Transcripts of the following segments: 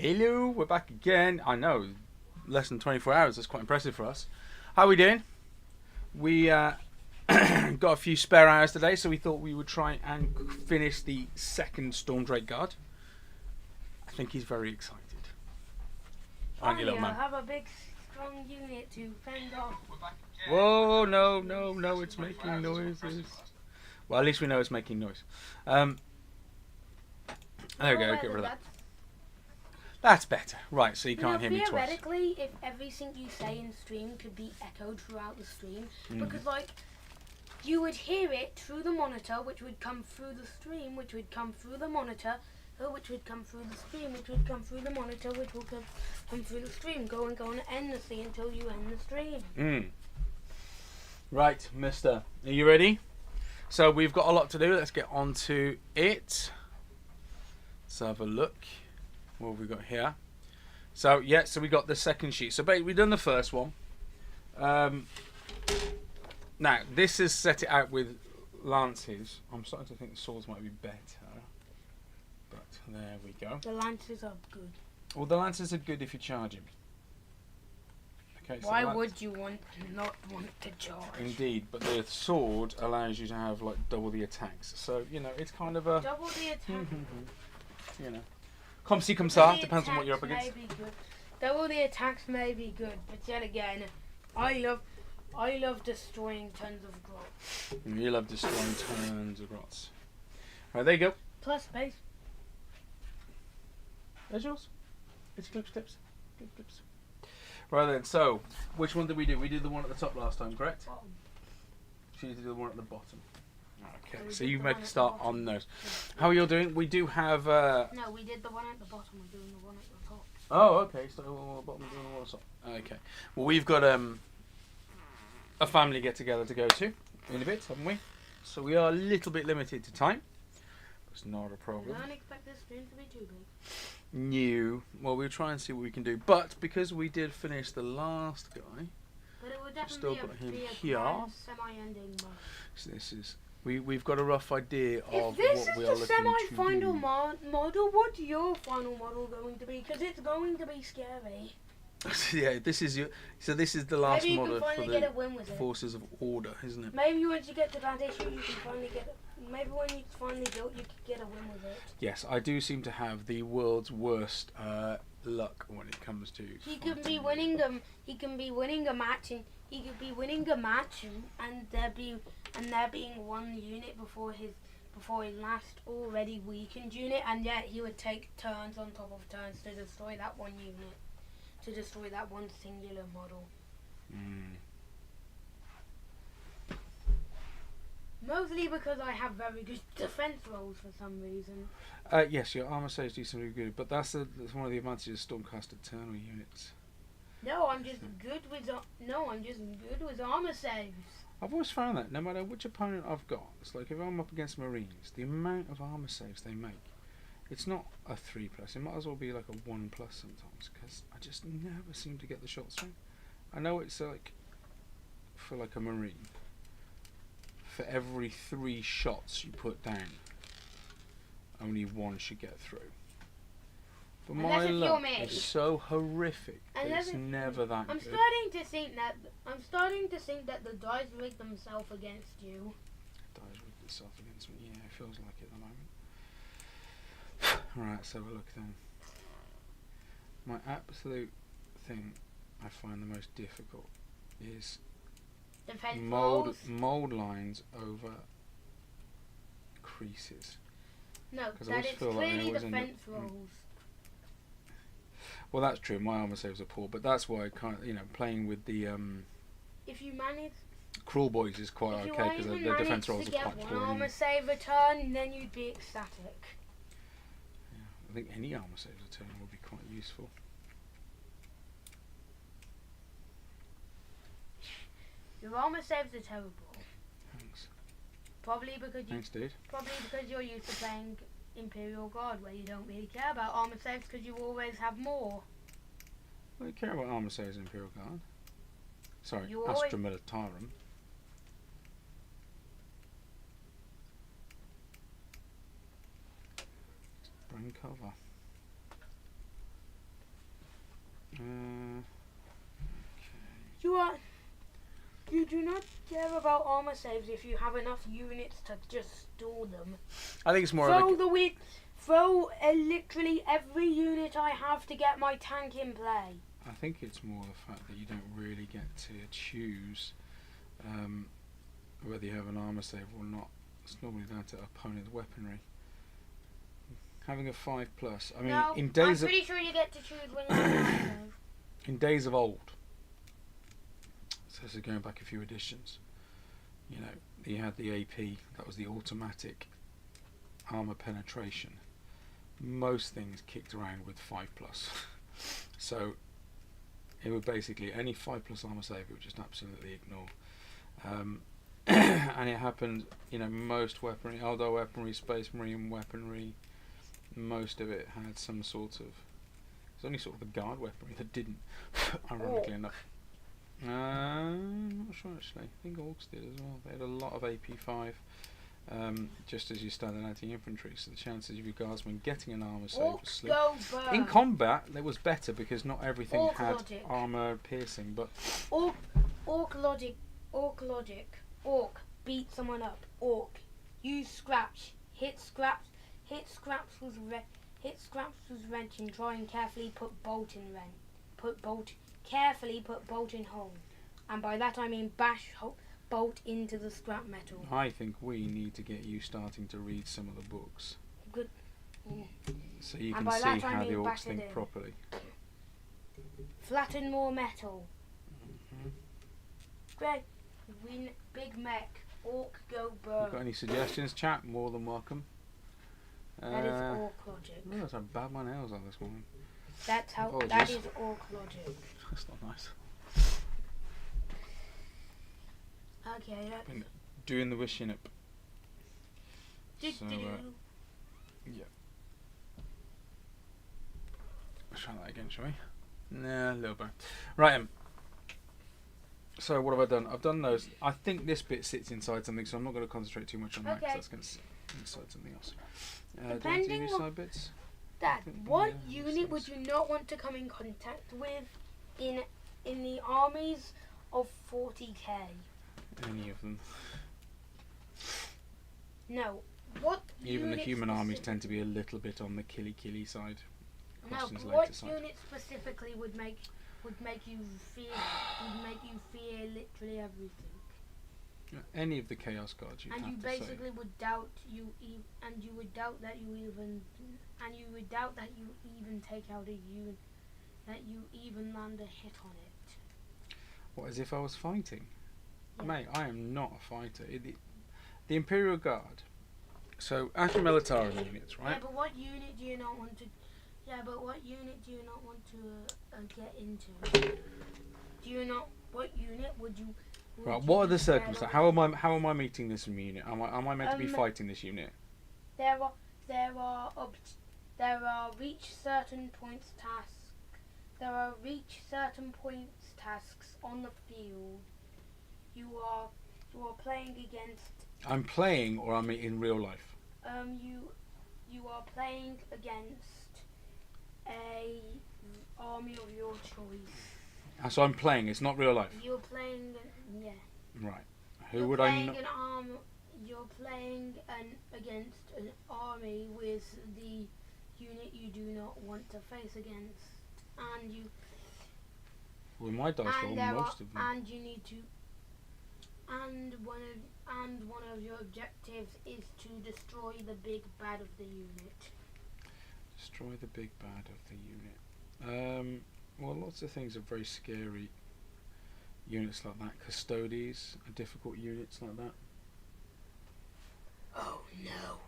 Hello, we're back again. I know, less than 24 hours. That's quite impressive for us. How are we doing? We got a few spare hours today, so we thought we would try and finish the second Stormdrake guard. I think he's very excited. Aren't you, little man? Have a big, strong unit to fend off. Whoa, no, it's making noises. Well, at least we know it's making noise. There we go, get rid of that. That's better. Right, so you can't hear me twice. Theoretically, if everything you say in stream could be echoed throughout the stream, because, like, you would hear it through the monitor, which would come through the stream, which would come through the monitor, which would come through the stream, which would come through the monitor, which will come through the stream, going endlessly until you end the stream. Right, mister. Are you ready? So we've got a lot to do. Let's get on to it. Let's have a look. What have we got here? So, yeah, so we got the second sheet. So basically, we've done the first one. Now, this is set it out with lances. I'm starting to think the swords might be better. But there we go. The lances are good. Well, the lances are good if you charge him. Okay, so why would you not want to charge? Indeed, but the sword allows you to have like double the attacks. So, you know, it's kind of a... Double the attack? you know. Comme si, comme ça, depends on what you're up against. Double the attacks may be good, but yet again, I love destroying tons of grots. You love destroying tons of grots. Right, there you go. Plus space. There's yours. It's clips. Right then, so, which one did we do? We did the one at the top last time, correct? Bottom. She did the one at the bottom. Okay, so you make a start on those. How are you doing? We do have... No, we did the one at the bottom, we're doing the one at the top. Oh, okay, so the one at the bottom, doing the one at the top. Okay. Well, we've got a family get-together to go to in a bit, haven't we? So we are a little bit limited to time. It's not a problem. I don't expect this stream to be too big. New. Well, we'll try and see what we can do. But because we did finish the last guy, but it would still definitely got him be here. a semi-ending one. So this is we've got a rough idea of if this what we is are the looking to semi-final do. model, what's your final model going to be? Because it's going to be scary. Yeah, this is your. So this is the last Maybe you model can finally for get the a win with it. Forces of Order, isn't it? Maybe once you get to that issue, you can finally get it. Maybe when it's finally built, you can get a win with it. Yes, I do seem to have the world's worst luck when it comes to. He can be winning them. He can be winning a match, and he could be winning a match, and there being one unit before his last already weakened unit, and yet he would take turns on top of turns to destroy that one unit, to destroy that one singular model. Mostly because I have very good defense rolls for some reason. Yes, your armor saves do something good, but that's one of the advantages of Stormcast Eternal units. No, I'm just good with armor saves. I've always found that no matter which opponent I've got, it's like if I'm up against Marines, the amount of armor saves they make, it's not a 3+. It might as well be like a 1+ sometimes, because I just never seem to get the shots through. I know it's like for like a Marine. For every 3 shots you put down, only 1 should get through. But my luck is so horrific that it's never that good. I'm starting to think that the dice rig themselves against you. Dice rig itself against me. Yeah, it feels like it at the moment. Right, let's have a look then. My absolute thing I find the most difficult is mold lines over creases. No, that it's clearly defense rolls. Well, that's true. My armor saves are poor, but that's why I can't. Playing with the if you manage Cruel Boys is quite okay because their defense rolls are quite poor. If you armor save a turn, then you'd be ecstatic. Yeah, I think any armor saves a turn would be quite useful. Your armor saves are terrible. Thanks. Probably because you're used to playing Imperial Guard, where you don't really care about armor saves because you always have more. Well, you care about armor saves in Imperial Guard. Sorry, Astra Militarum. Bring cover. about armor saves if you have enough units to just store them. I think it's more of a... Throw literally every unit I have to get my tank in play. I think it's more the fact that you don't really get to choose whether you have an armor save or not. It's normally down to opponent's weaponry. Having a 5+, I mean, No, in days I'm pretty sure you get to choose when you have an armor save. In days of old, so this is going back a few editions, you know, you had the AP, that was the automatic armor penetration. Most things kicked around with 5+. So it would basically, any 5+ armor save it would just absolutely ignore. And it happened, you know, most weaponry, Eldar weaponry, Space Marine weaponry, most of it had some sort of... There's only sort of the guard weaponry that didn't, ironically enough. I'm not sure actually. I think Orcs did as well. They had a lot of AP5, just as your standard anti-infantry. So the chances of your guardsmen getting an armor save was slim. In combat, it was better because not everything had armor piercing. But Orc logic. Orc beat someone up. Orc use scraps. Hit scraps with wrench and try and carefully put bolt in wrench. Carefully put bolt in hole. And by that I mean bash bolt into the scrap metal. I think we need to get you starting to read some of the books. Good. So you can see how the Orcs think properly. Flatten more metal. Great. Win big mech. Orc go burn. Got any suggestions, chat? More than welcome. That is Orc logic. Oh, that's how bad my nails are this morning. That's how. Apologies. That is Orc logic. That's not nice. Okay. Been doing the wishing up. So, yeah. Let's try that again, shall we? Nah, a little bit. Right. So what have I done? I've done those. I think this bit sits inside something, so I'm not going to concentrate too much on that. Because that's going to sit inside something else. Depending on side bits. That, what unit would you not want to come in contact with in the armies of 40k? Any of them. No. What? Even the human armies tend to be a little bit on the killy side. No, but what unit specifically would make you fear literally everything? Any of the Chaos Guards, you and you basically would doubt that you even take out a unit, that you even land a hit on it. What, as if I was fighting? Yeah. Mate, I am not a fighter. The Imperial Guard. So Astra Militarum units, right? Yeah, but what unit do you not want to? Yeah, but what unit do you not want to get into? What unit would you? Right. What are the circumstances? How am I meeting this unit? Am I meant to be fighting this unit? There are reach certain points tasks. There are reach certain points tasks on the field. You are playing against. I'm playing, or I'm in real life. You are playing against a army of your choice. So I'm playing. It's not real life. You're playing, yeah. Right. Who would I know? You're playing against an army with the unit you do not want to face against, and you. Well, my dice roll most of them. And you need to. And one of your objectives is to destroy the big bad of the unit. Destroy the big bad of the unit. Well, lots of things are very scary. Units like that. Custodes are difficult units like that. Oh no!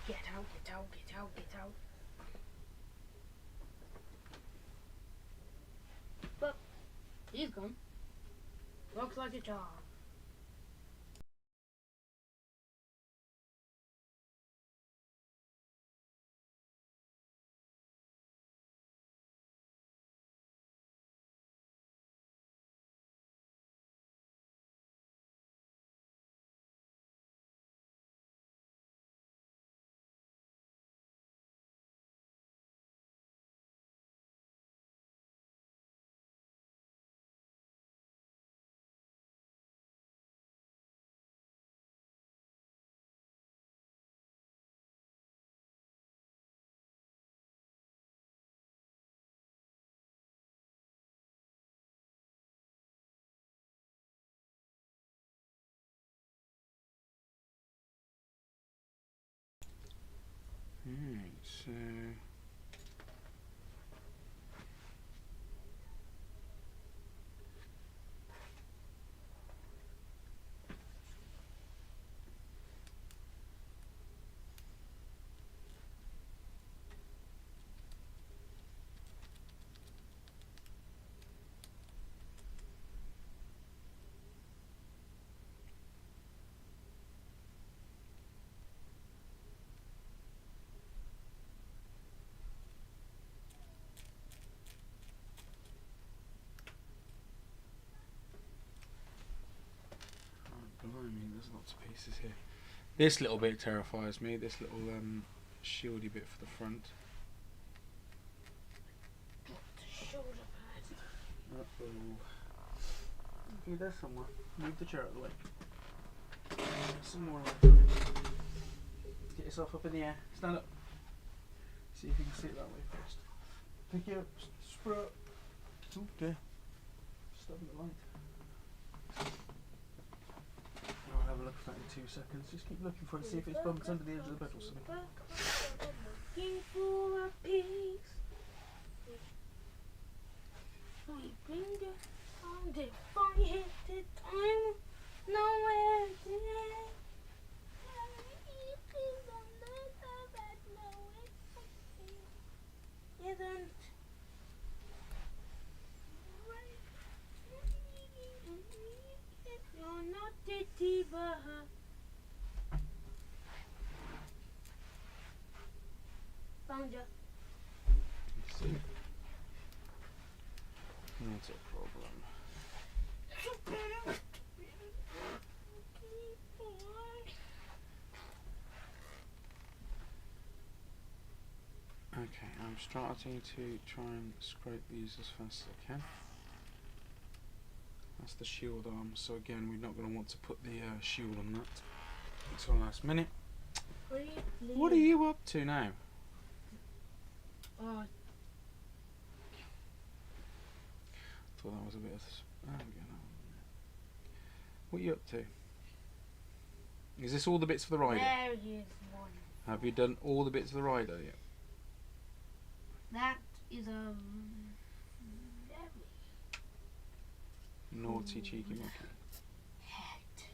Get out! But he's gone. Looks like a job. Alright, so blimey, there's lots of pieces here. This little bit terrifies me, this little shieldy bit for the front. Shoulder pad. Uh-oh. Okay, there's somewhere. Move the chair out of the way. Some more away. Get yourself up in the air. Stand up. See if you can see it that way first. Pick it up. Spread up. Oh dear. Stop the light. I'll have a look for that in 2 seconds. Just keep looking for it. See if it's bumped under the edge of the bed or something. Looking for a piece. We bring it on the fire hit the time. Nowhere to end. Isn't you're not the diva. Found ya. See? Not a problem. Okay, I'm starting to try and scrape these as fast as I can. That's the shield arm, so again we're not going to want to put the shield on that until last minute. What are you up to now? Oh, Thought that was a bit of... There we go now. What are you up to? Is this all the bits for the rider? there is one. Have you done all the bits of the rider yet? That is a very Naughty cheeky monkey. head.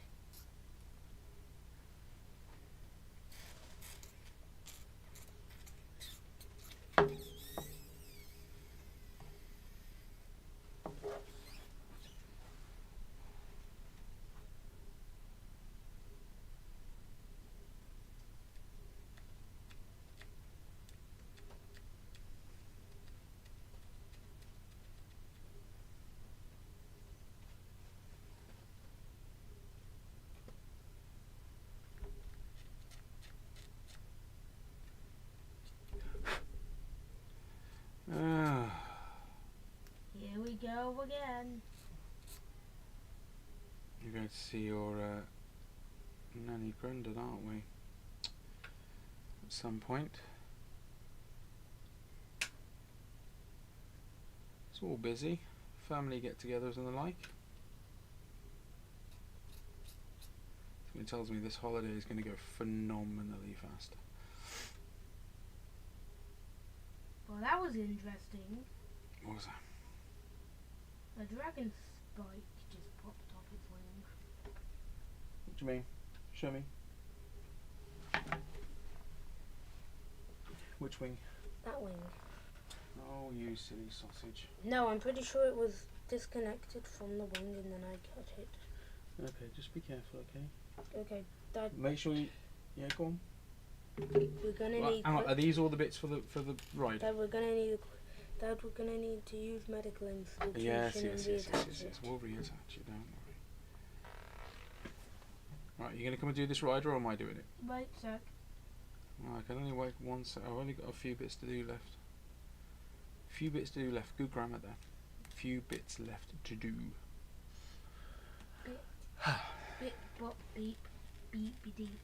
Here we go again. You're going to see your nanny granddad, aren't we? At some point. It's all busy. Family get-togethers and the like. It tells me this holiday is going to go phenomenally fast. Well, that was interesting. What was that? A dragon spike just popped off its wing. What do you mean? Show me. Which wing? That wing. Oh, you silly sausage. No, I'm pretty sure it was disconnected from the wing and then I got it. Okay, just be careful, okay? Okay, Dad, Make sure you... Yeah, go on. we're gonna Right, need. hang on, are these all the bits for the ride? Dad, we're gonna need. Dad, we're gonna need to use medical institution Yes, and yes, reattach yes. it. We'll reattach it, don't worry. Right, you going to come and do this rider or am I doing it? Right, sir. Well, I can only wait one sec. I've only got a few bits to do left. Few bits to do left. Good grammar there. Few bits left to do. Bit bop beep beep deep.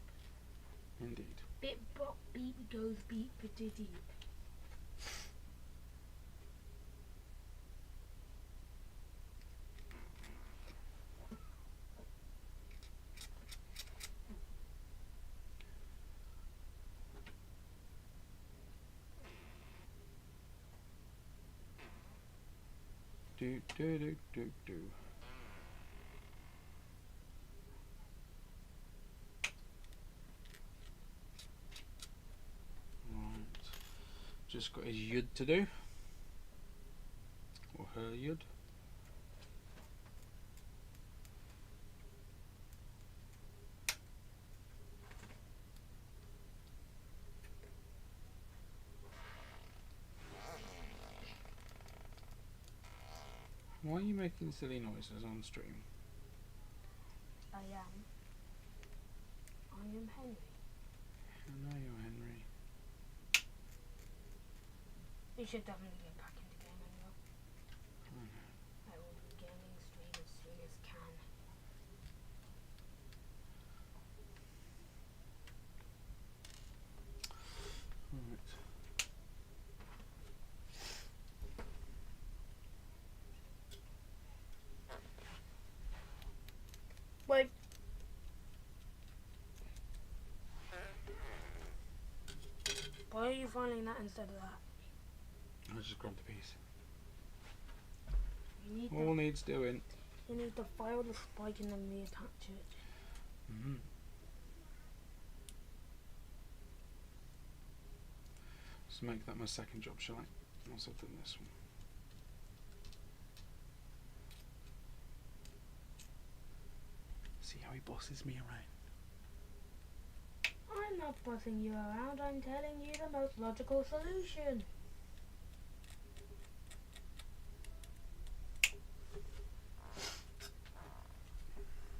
Indeed. Bit bop beep goes beep deep. do do do do do. Right. Just got his yud to do. Or her yud. Why are you making silly noises on stream? I am. I am Henry. I know you're Henry. You should definitely get back into gaming though. I know. I will do gaming stream as soon as can. Right. Wait. Why are you finding that instead of that? I just grabbed the piece. You need All needs doing. You need to file the spike and then reattach it. Mm-hmm. Let's make that my second job, shall I? Once I've done this one. See how he bosses me around. I'm not bossing you around, I'm telling you the most logical solution.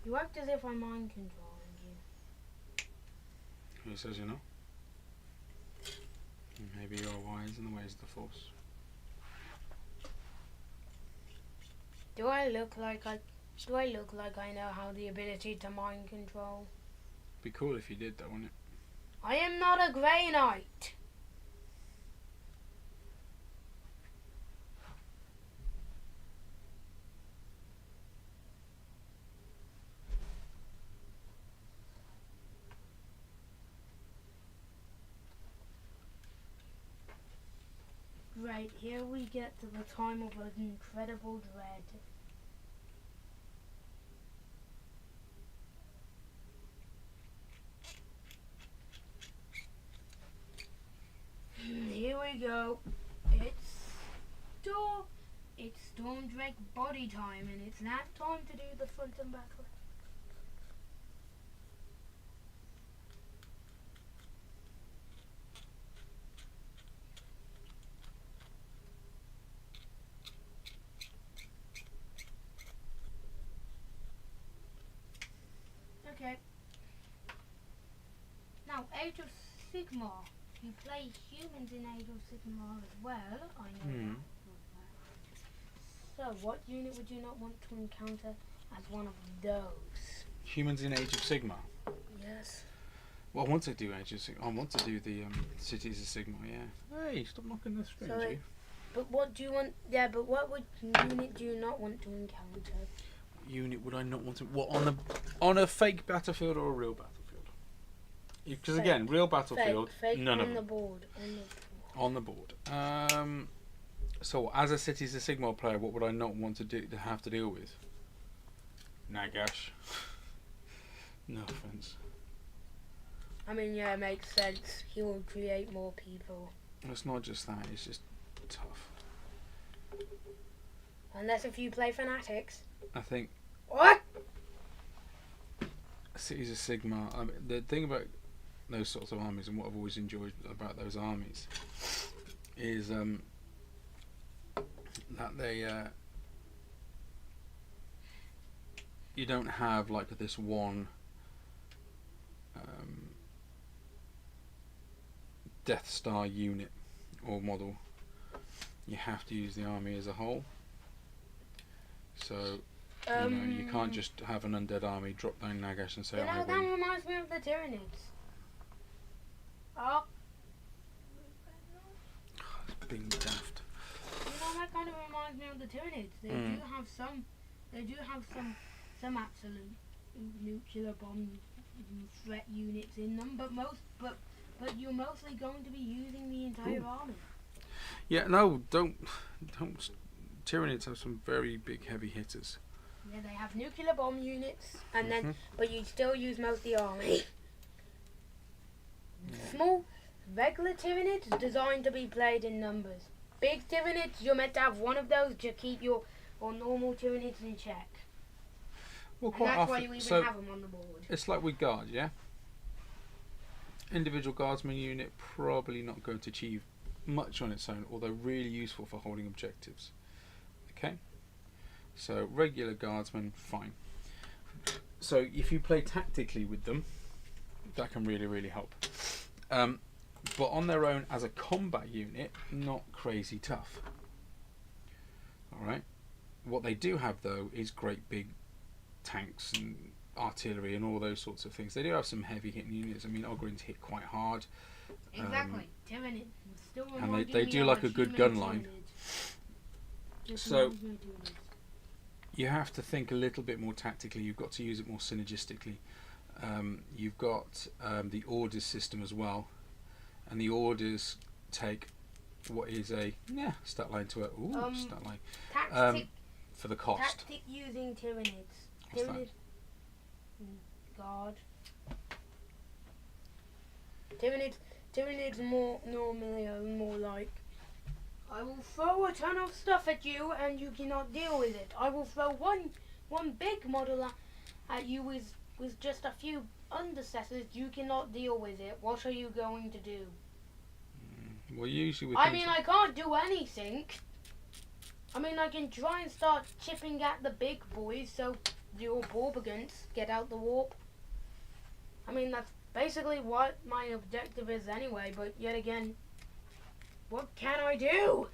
You act as if I'm mind controlling you. Who says you're not? Maybe you're wise in the ways of the Force. Do I look like I know how the ability to mind control? Be cool if you did, though, wouldn't it? I am not a Grey Knight. Right, here we get to the time of an incredible dread. Here we go. It's Stormdrake body time, and it's that time to do the front and back. Okay. Now, Age of Sigmar. You play humans in Age of Sigmar as well, I know that. So, what unit would you not want to encounter as one of those? Humans in Age of Sigmar. Yes. Well, I want to do Age of Sigmar. I want to do the Cities of Sigmar, yeah. Hey, stop knocking the strings, Sorry. you. But what do you want? Yeah, but what unit do you not want to encounter? Unit would I not want to? What, on a fake battlefield or a real battlefield? Because again, real battlefield, fake none on of the them. board. On the board. So as a Cities of Sigmar player, what would I not want to have to deal with? Nagash. No offense. I mean, yeah, it makes sense. He will create more people. It's not just that; it's just tough. Unless if you play Fanatics. I think What? Cities of Sigmar. I mean, the thing about those sorts of armies, and what I've always enjoyed about those armies, is that they you don't have like this one Death Star unit or model. You have to use the army as a whole. So you can't just have an undead army drop down Nagash and say, You know, I that win. reminds me of the Tyranids. Oh. It's being daft. You know, that kind of reminds me of the Tyranids. They do have some absolute nuclear bomb threat units in them, but you're mostly going to be using the entire army. Yeah, no, don't Tyranids have some very big heavy hitters. Yeah, they have nuclear bomb units, and then Mhm. but you still use most of the army. Small, regular Tyranids designed to be played in numbers. Big Tyranids, you're meant to have one of those to keep your normal Tyranids in check. Well, And quite that's often. why you even So have them on the board. it's like with guard, yeah. Individual guardsman unit probably not going to achieve much on its own, although really useful for holding objectives. Okay, so regular guardsmen, fine. So if you play tactically with them, that can really help. But on their own as a combat unit, not crazy tough. All right. What they do have though is great big tanks and artillery and all those sorts of things. They do have some heavy hitting units. I mean, Ogrins hit quite hard. Exactly. Tyranid. Still And they do like a good gun line. So you have to think a little bit more tactically. You've got to use it more synergistically. You've got the orders system as well, and the orders take what is a stat line to a stat line Tactic, for the cost. tactic using Tyranids. What's that? Tyranids. Guard. Tyranids more normally are more like, I will throw a ton of stuff at you and you cannot deal with it. I will throw one big model at you with just a few undersessors. You cannot deal with it. What are you going to do? Well, usually with I mean, I can't do anything. I mean, I can try and start chipping at the big boys so your Borbagants get out the warp. I mean, that's basically what my objective is anyway, but yet again, what can I do?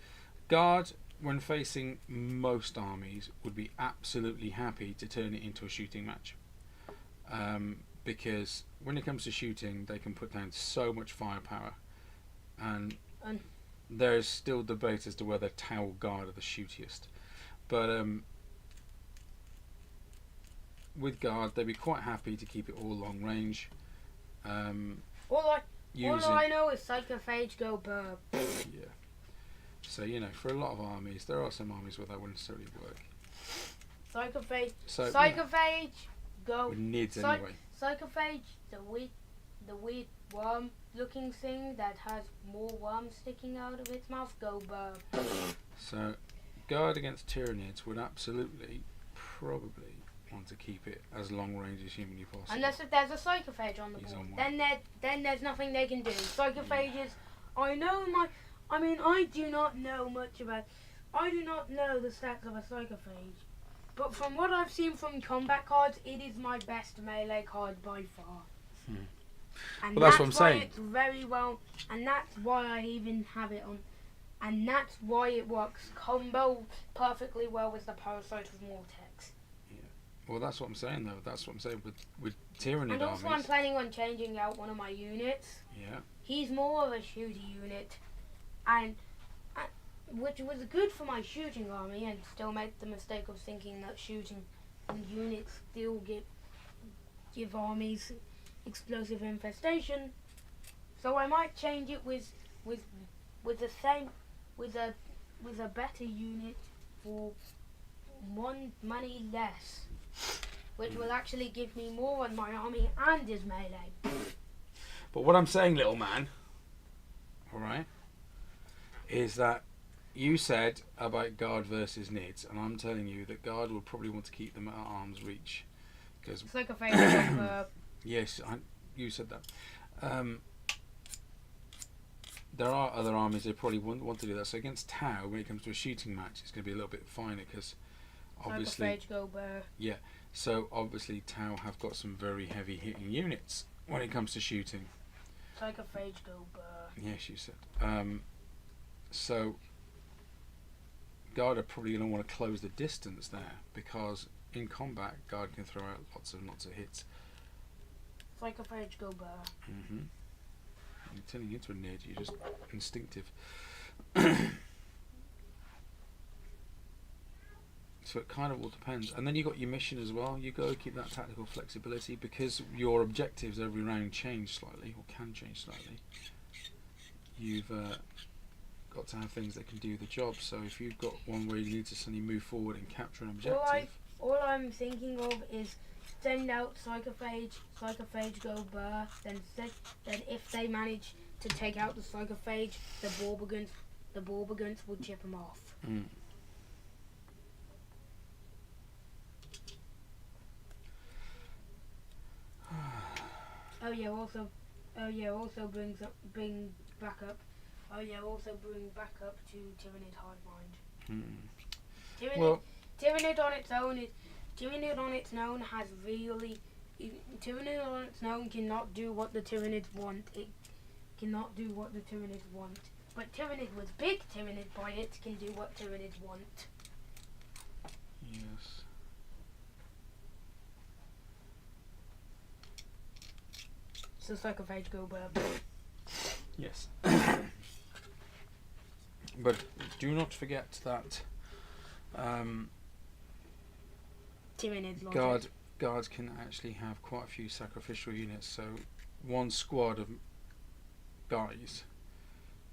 Guard, when facing most armies, would be absolutely happy to turn it into a shooting match. Because when it comes to shooting, they can put down so much firepower. And there's still debate as to whether Tau or Guard are the shootiest. But with Guard, they'd be quite happy to keep it all long range. All I know is Psychophage go burr. Yeah. So, for a lot of armies, there are some armies where that wouldn't necessarily work. Psychophage. So, Psychophage go. With NIDS anyway. Psychophage, the weird worm-looking thing that has more worms sticking out of its mouth, go burr. So, Guard against Tyranids would absolutely, probably want to keep it as long range as humanly possible. Unless if there's a Psychophage on the board, then there's nothing they can do. Psychophages, I do not know much about. I do not know the stats of a Psychophage, but from what I've seen from combat cards, it is my best melee card by far. And well, that's what I'm why saying. It's very well, and that's why I even have it on, and that's why it works combo perfectly well with the Parasite of Mortex. Well, that's what I'm saying, though. That's what I'm saying with Tyranid And also, armies. I'm planning on changing out one of my units. Yeah. He's more of a shooty unit, and which was good for my shooting army, and still make the mistake of thinking that shooting units still give armies explosive infestation. So I might change it with a better unit for one money less, which will actually give me more on my army and his melee. But what I'm saying, little man, alright, is that you said about Guard versus Nids, and I'm telling you that Guard will probably want to keep them at arm's reach. Because It's like a favourite. yes, you said that. There are other armies that probably wouldn't want to do that. So against Tau, when it comes to a shooting match, it's going to be a little bit finer because obviously, Psychophage go burr. so obviously Tau have got some very heavy hitting units when it comes to shooting. Psychophage go burr. Yes, you said. So Guard are probably going to want to close the distance there because in combat, Guard can throw out lots of hits. Psychophage go burr. You're turning into a nid, you're just instinctive. So it kind of all depends. And then you got your mission as well. You got to keep that tactical flexibility because your objectives every round change slightly, or can change slightly. You've got got to have things that can do the job. So if you've got one where you need to suddenly move forward and capture an objective, all I'm thinking of is send out Psychophage go burr, then if they manage to take out the Psychophage, the Borbagans will chip them off. Also bring back up to Tyranid Hivemind. Tyranid on its own cannot do what the Tyranids want. It cannot do what the Tyranids want. But Tyranid with big Tyranid by it can do what Tyranids want. Yes. So Psychophage go burr. Yes. But do not forget that Tyranid logic. Guards can actually have quite a few sacrificial units, so one squad of guys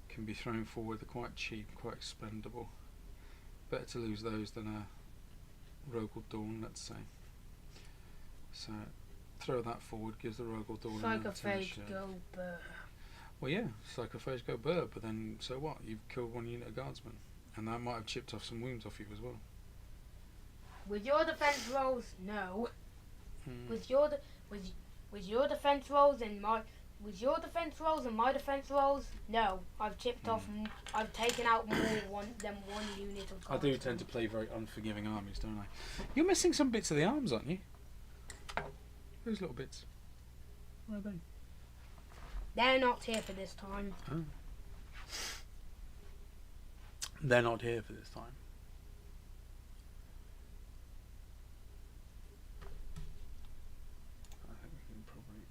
can be thrown forward. They're quite cheap, quite expendable. Better to lose those than a Rogel Dawn, let's say. So throw that forward, gives the Rogel Dawn Psychophage go burr. Well, yeah, Psychophage go burr, but then so what? You've killed one unit of guardsmen, and that might have chipped off some wounds off you as well. With your defense rolls, no. With your defense rolls and my defense rolls, no. I've chipped off. I've taken out more than one unit of guardsmen. I do tend to play very unforgiving armies, don't I? You're missing some bits of the arms, aren't you? Those little bits. Where are they? They're not here for this time. Oh. They're not here for this time. I think we can probably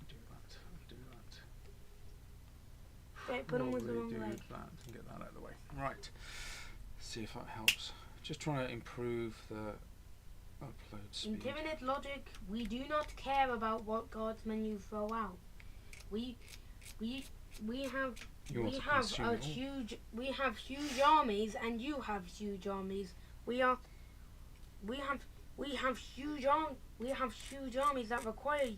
do that. Wait, put them with the wrong leg. That and get that out of the way. Right. See if that helps. Just trying to improve the upload speed. In Tyranid logic, we do not care about what guardsmen you throw out. We have huge armies, and you have huge armies. We have huge armies that require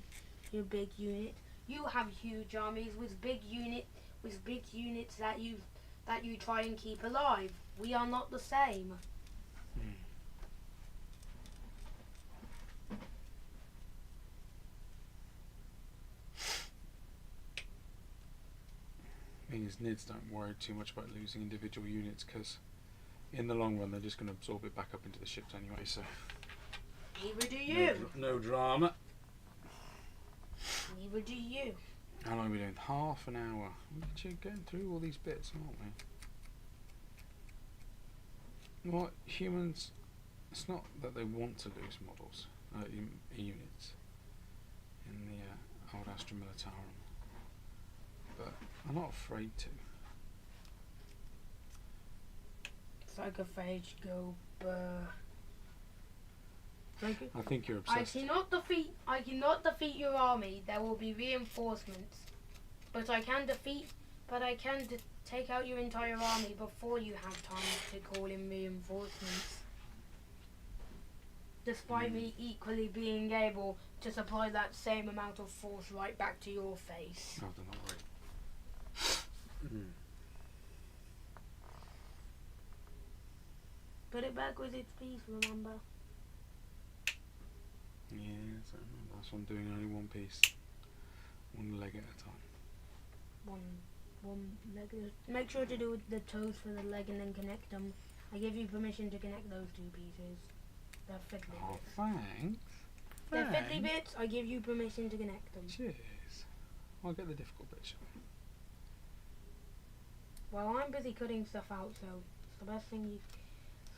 your big unit. You have huge armies with big units that you try and keep alive. We are not the same. Thing is, Nids don't worry too much about losing individual units, because in the long run they're just going to absorb it back up into the ships anyway, so neither do you. No drama. Neither do you. How long are we doing? Half an hour. We're actually getting through all these bits, aren't we? What, humans, it's not that they want to lose models, units in the old Astra Militarum, but I'm not afraid to. Psychophage go burr. I think you're obsessed. I cannot defeat your army. There will be reinforcements, but I can take out your entire army before you have time to call in reinforcements. Despite me equally being able to supply that same amount of force right back to your face. Oh, they're not right. Put it back with its piece, remember? Yes, I remember. That's what I'm doing, only one piece. One leg at a time. One leg. Make sure to do the toes for the leg and then connect them. I give you permission to connect those two pieces. They're fiddly bits. Thanks. They're fiddly bits. I give you permission to connect them. Cheers. I'll get the difficult bit, shall we? Well, I'm busy cutting stuff out, so it's the best thing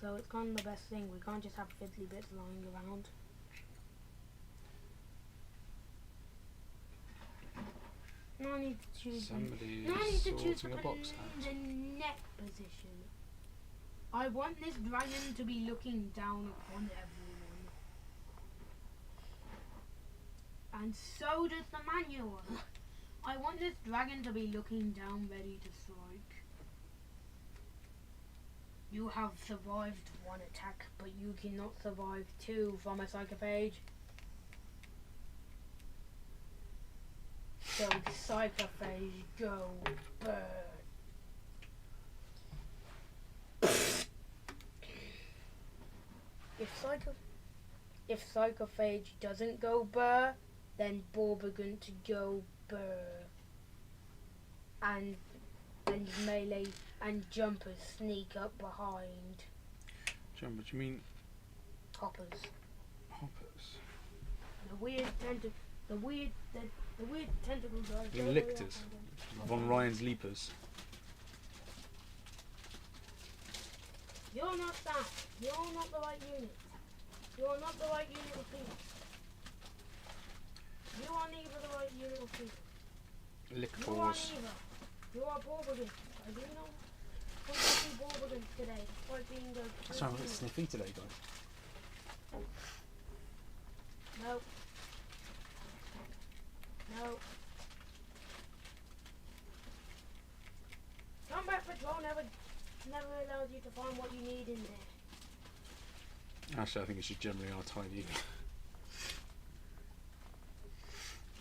so it's kind of the best thing. We can't just have fiddly bits lying around. Now I need to choose a box the neck position. I want this dragon to be looking down upon everyone. And so does the manual. I want this dragon to be looking down, ready to strike. You have survived 1 attack, but you cannot survive 2 from a psychophage. So psychophage, go burn. If psychophage doesn't go burr, then Borbagant go burr. And melee and jumpers sneak up behind. Jumpers, you mean Hoppers. hoppers? The weird tentacle guys. You mean lictors? Von Ryan's leapers. You're not that. You're not the right unit. You're not the right unit of people. You are neither the right unit of people. You are Lictors. neither. You are Borbagant. I do not want to see Borbagant today, despite being the That's why I'm a bit sniffy today, guys. No. No. Combat patrol never allows you to find what you need in there. Actually, I think it's just generally our tidy.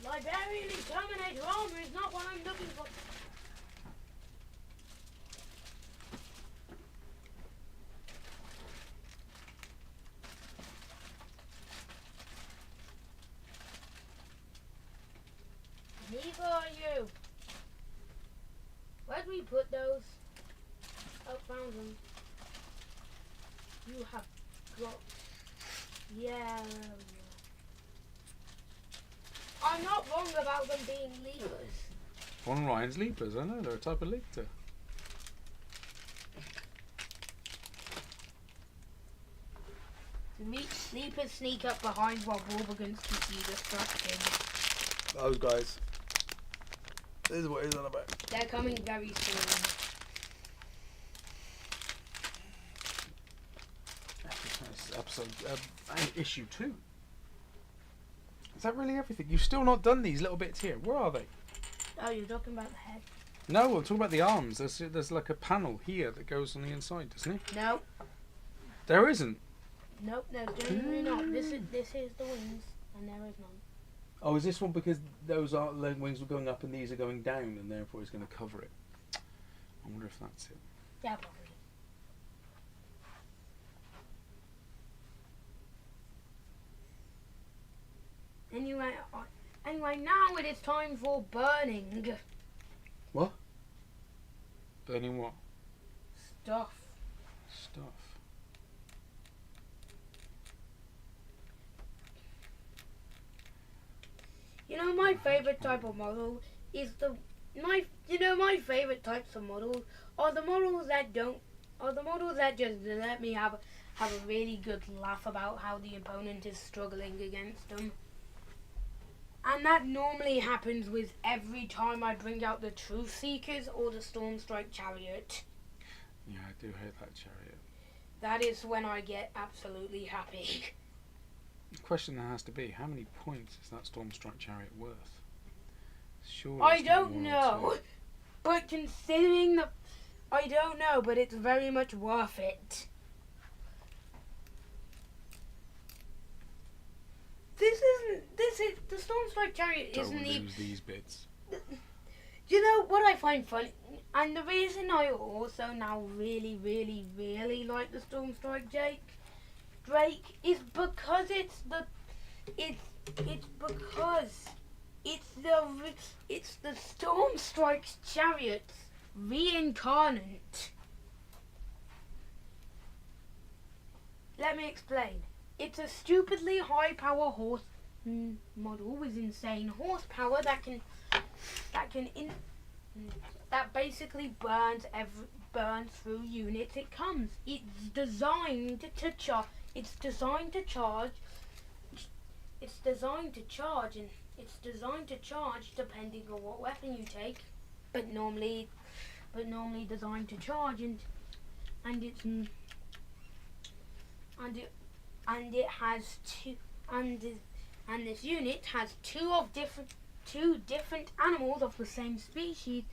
Liberian Exterminator armor is not what I'm looking for. Neither are you. Where'd we put those? Oh, found them. You have got... Yeah. I'm not wrong about them being leapers. Von Ryan's leapers, I know, they're a type of lictor. Leapers sneak up behind while Borbagants keep you distracted. Those guys. This is what he's on about. They're coming very soon. Episode, issue 2. Is that really everything? You've still not done these little bits here. Where are they? Oh, you're talking about the head? No, I'm talking about the arms. There's like a panel here that goes on the inside, doesn't it? No. There isn't. Nope, no, genuinely not. This is the wings, and there is none. Oh, is this one because those wings were going up and these are going down, and therefore it's going to cover it? I wonder if that's it. Yeah, probably. Anyway, now it is time for burning. What? Burning what? Stuff. You know, my favourite type of model is my favourite types of models are the models that just let me have a really good laugh about how the opponent is struggling against them. And that normally happens with every time I bring out the Truth Seekers or the Stormdrake Chariot. Yeah, I do hate that chariot. That is when I get absolutely happy. The question there has to be, how many points is that Stormdrake chariot worth? Sure. I don't know. But considering I don't know, but it's very much worth it. The Stormdrake Chariot isn't Don't lose these bits. You know what I find funny, and the reason I also now really, really, really like the Stormdrake Drake is because it's the Stormdrake Chariot's reincarnate. Let me explain. It's a stupidly high power horse model with insane horsepower that basically burns through units it comes. It's designed to charge, and it's designed to charge depending on what weapon you take, but normally designed to charge, and this unit has two different animals of the same species.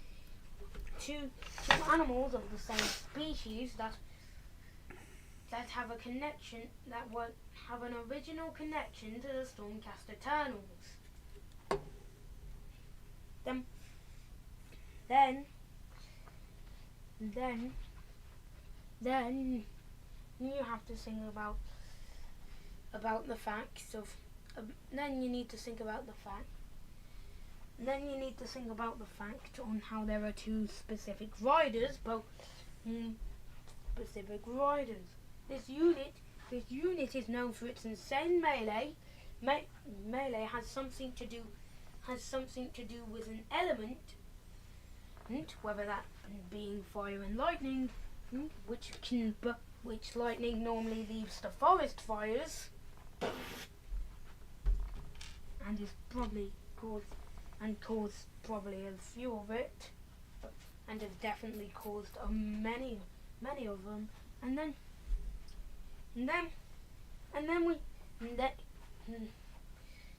Two animals of the same species that have a connection, that would have an original connection to the Stormcast Eternals. Then you have to think about the facts of. Then you need to think about the fact. Then you need to think about the fact on how there are two specific riders, both specific riders. This unit is known for its insane melee. Melee has something to do with an element, whether that being fire and lightning, which lightning normally leaves the forest fires, and is probably caused probably a few of it, and has definitely caused many of them, and then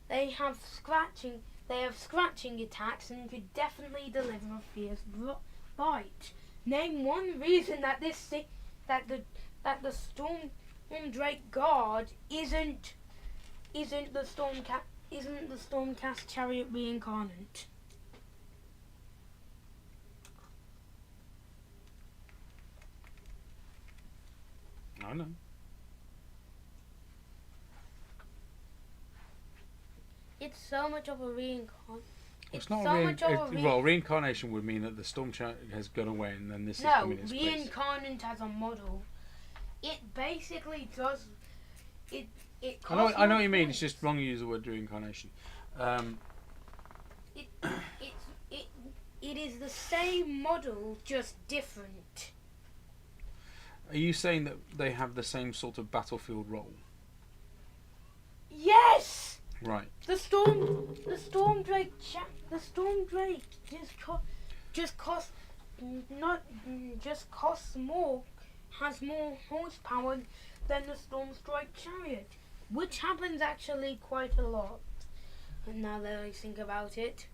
they have scratching attacks and could definitely deliver a fierce bite. Name one reason that the Stormdrake guard isn't the Stormcast chariot reincarnate. I know. It's so much of a reincarnate. It's not reincarnation would mean that the storm chariot has gone away and then this is coming in its place. Reincarnate as a model. It basically does. It I know what you mean. It's just wrong to use the word reincarnation. It is the same model, just different. Are you saying that they have the same sort of battlefield role? Yes. Right. The Stormdrake costs more, has more horsepower than the Stormstrike chariot, which happens actually quite a lot. And now that I think about it,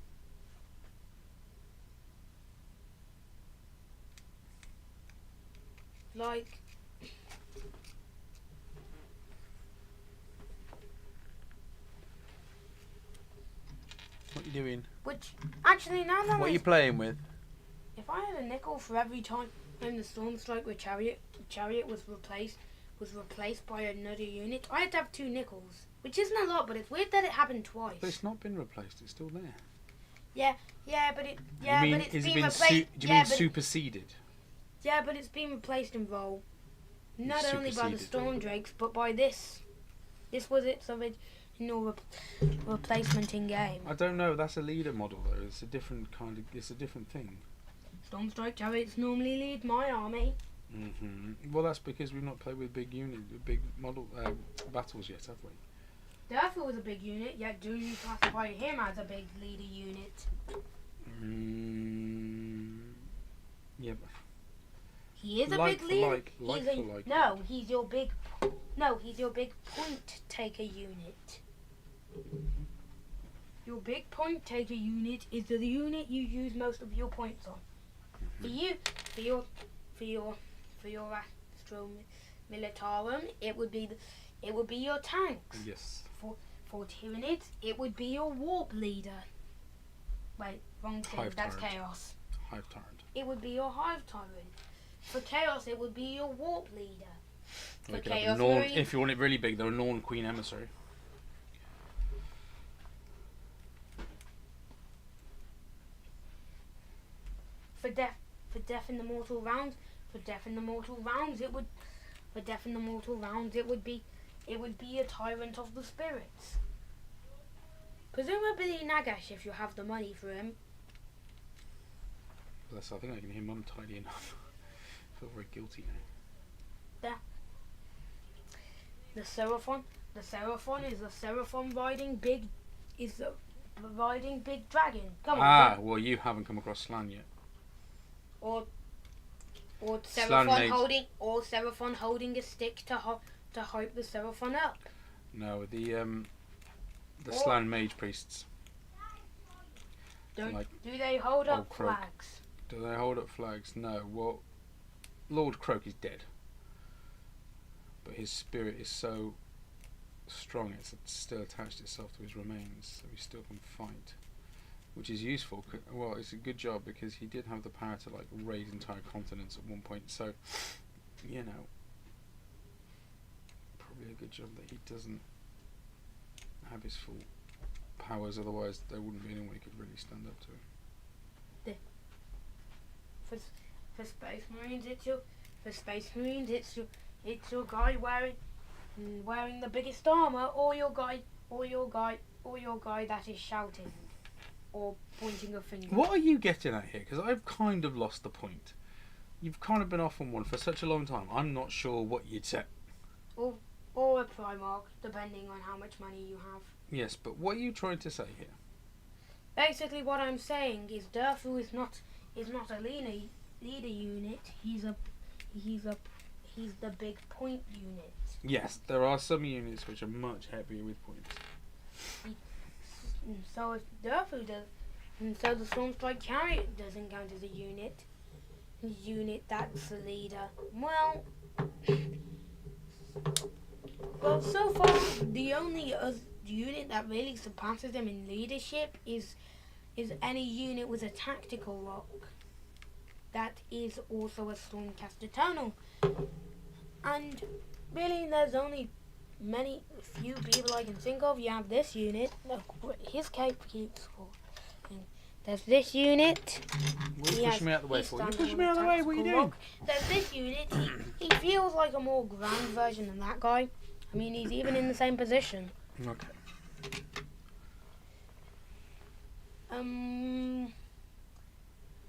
like. What are you doing? Which actually now that What are you playing with? If I had a nickel for every time when the Stormstrike with chariot was replaced by another unit, I'd have 2 nickels, which isn't a lot, but it's weird that it happened twice. But it's not been replaced. It's still there. But it's been replaced. Do you mean superseded? Yeah, but it's been replaced in role, not only by the Stormdrakes, but by this. This was its original replacement in game. I don't know. That's a leader model though. It's a different It's a different thing. Stormstrike chariots normally lead my army. Well, that's because we've not played with big model battles yet, have we? Therefore, was a big unit. Yet, do you classify him as a big leader unit? Yeah. But he is a big leader. He's your big point taker unit. Your big point taker unit is the unit you use most of your points on. For your Astro Militarum, it would be your tanks. Yes. For Tyranids, it would be your warp leader. Wait, wrong thing. That's Chaos. Hive Tyrant. It would be your Hive Tyrant. For Chaos, it would be your warp leader. For Chaos Marine, if you want it really big, they're a Norn Queen Emissary. For death in the mortal rounds, it would be a Tyrant of the Spirits. Presumably Nagash if you have the money for him. I think I can hear Mum tidy enough. I feel very guilty now. The Seraphon is the Seraphon riding big dragon. Come on. Well, you haven't come across Slan yet. Or Seraphon holding a stick to hype the Seraphon up. No, the Slan mage priests. Do they hold up Croak. flags? Do they hold up flags? No. Well, Lord Croak is dead. his spirit is so strong, it's still attached itself to his remains, so he still can fight, which is useful. Well, it's a good job because he did have the power to like raid entire continents at one point, so you know, probably a good job that he doesn't have his full powers, otherwise there wouldn't be anyone who could really stand up to him. For Space Marines, it's your guy wearing the biggest armor, or your guy that is shouting or pointing a finger. What are you getting at here? Because I've kind of lost the point. You've kind of been off on one for such a long time. I'm not sure what you'd say. Or a Primarch, depending on how much money you have. Yes, but what are you trying to say here? Basically, what I'm saying is Durfu is not a leader unit. He's the big point unit. Yes, there are some units which are much heavier with points. So if Durfu does, and so the Stormstrike Chariot doesn't count as a unit that's the leader. Well, so far the only unit that really surpasses him in leadership is any unit with a tactical lock that is also a Stormcaster Tunnel. And really, there's only few people I can think of. You have this unit. His cape keeps falling. There's this unit. What are you pushing me out of the way for? You pushing me out of the way? What are you doing? There's this unit. He feels like a more grand version than that guy. I mean, he's even in the same position. Okay.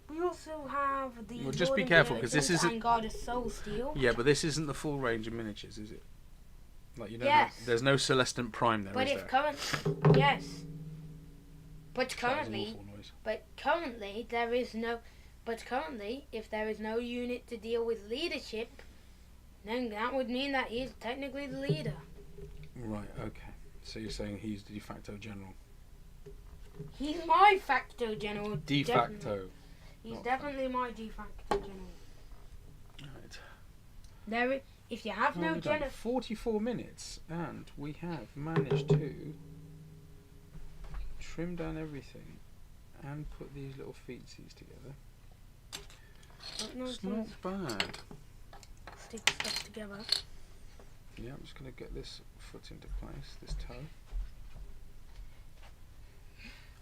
We also have the. Well, just be careful because this isn't. Vanguard of Soul Steel. Yeah, but this isn't the full range of miniatures, is it? Like, you know, yes. There's no Celestant Prime there, but is there? Yes. But currently, there is no. But currently, if there is no unit to deal with leadership, then that would mean that he is technically the leader. Right. Okay. So you're saying he's the de facto general? He's my facto general. De facto. He's definitely my de facto general. Right. If you have no general. 44 minutes, and we have managed to trim down everything and put these little feetsies together. It's not bad. Stick stuff together. Yeah, I'm just going to get this foot into place, this toe,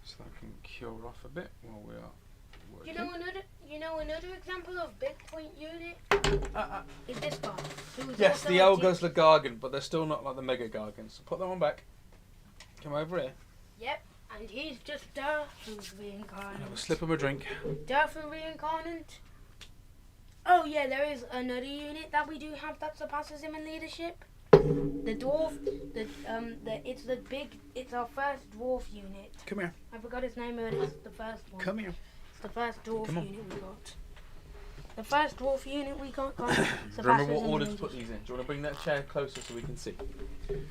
so I can cure off a bit while we are working. You know another example of big point unit is this guy. Yes, the Elgos Gargan, but they're still not like the Mega Gargans. So put that one back. Come over here. Yep, and he's just Durfu's reincarnate. Have a slip of a drink. Durfu reincarnate. Oh yeah, there is another unit that we do have that surpasses him in leadership. The dwarf, it's our first dwarf unit. Come here. I forgot his name, but it's the first one. Come here. It's the first dwarf unit we got. The first dwarf unit we got. Remember what order to put these in. Do you want to bring that chair closer so we can see?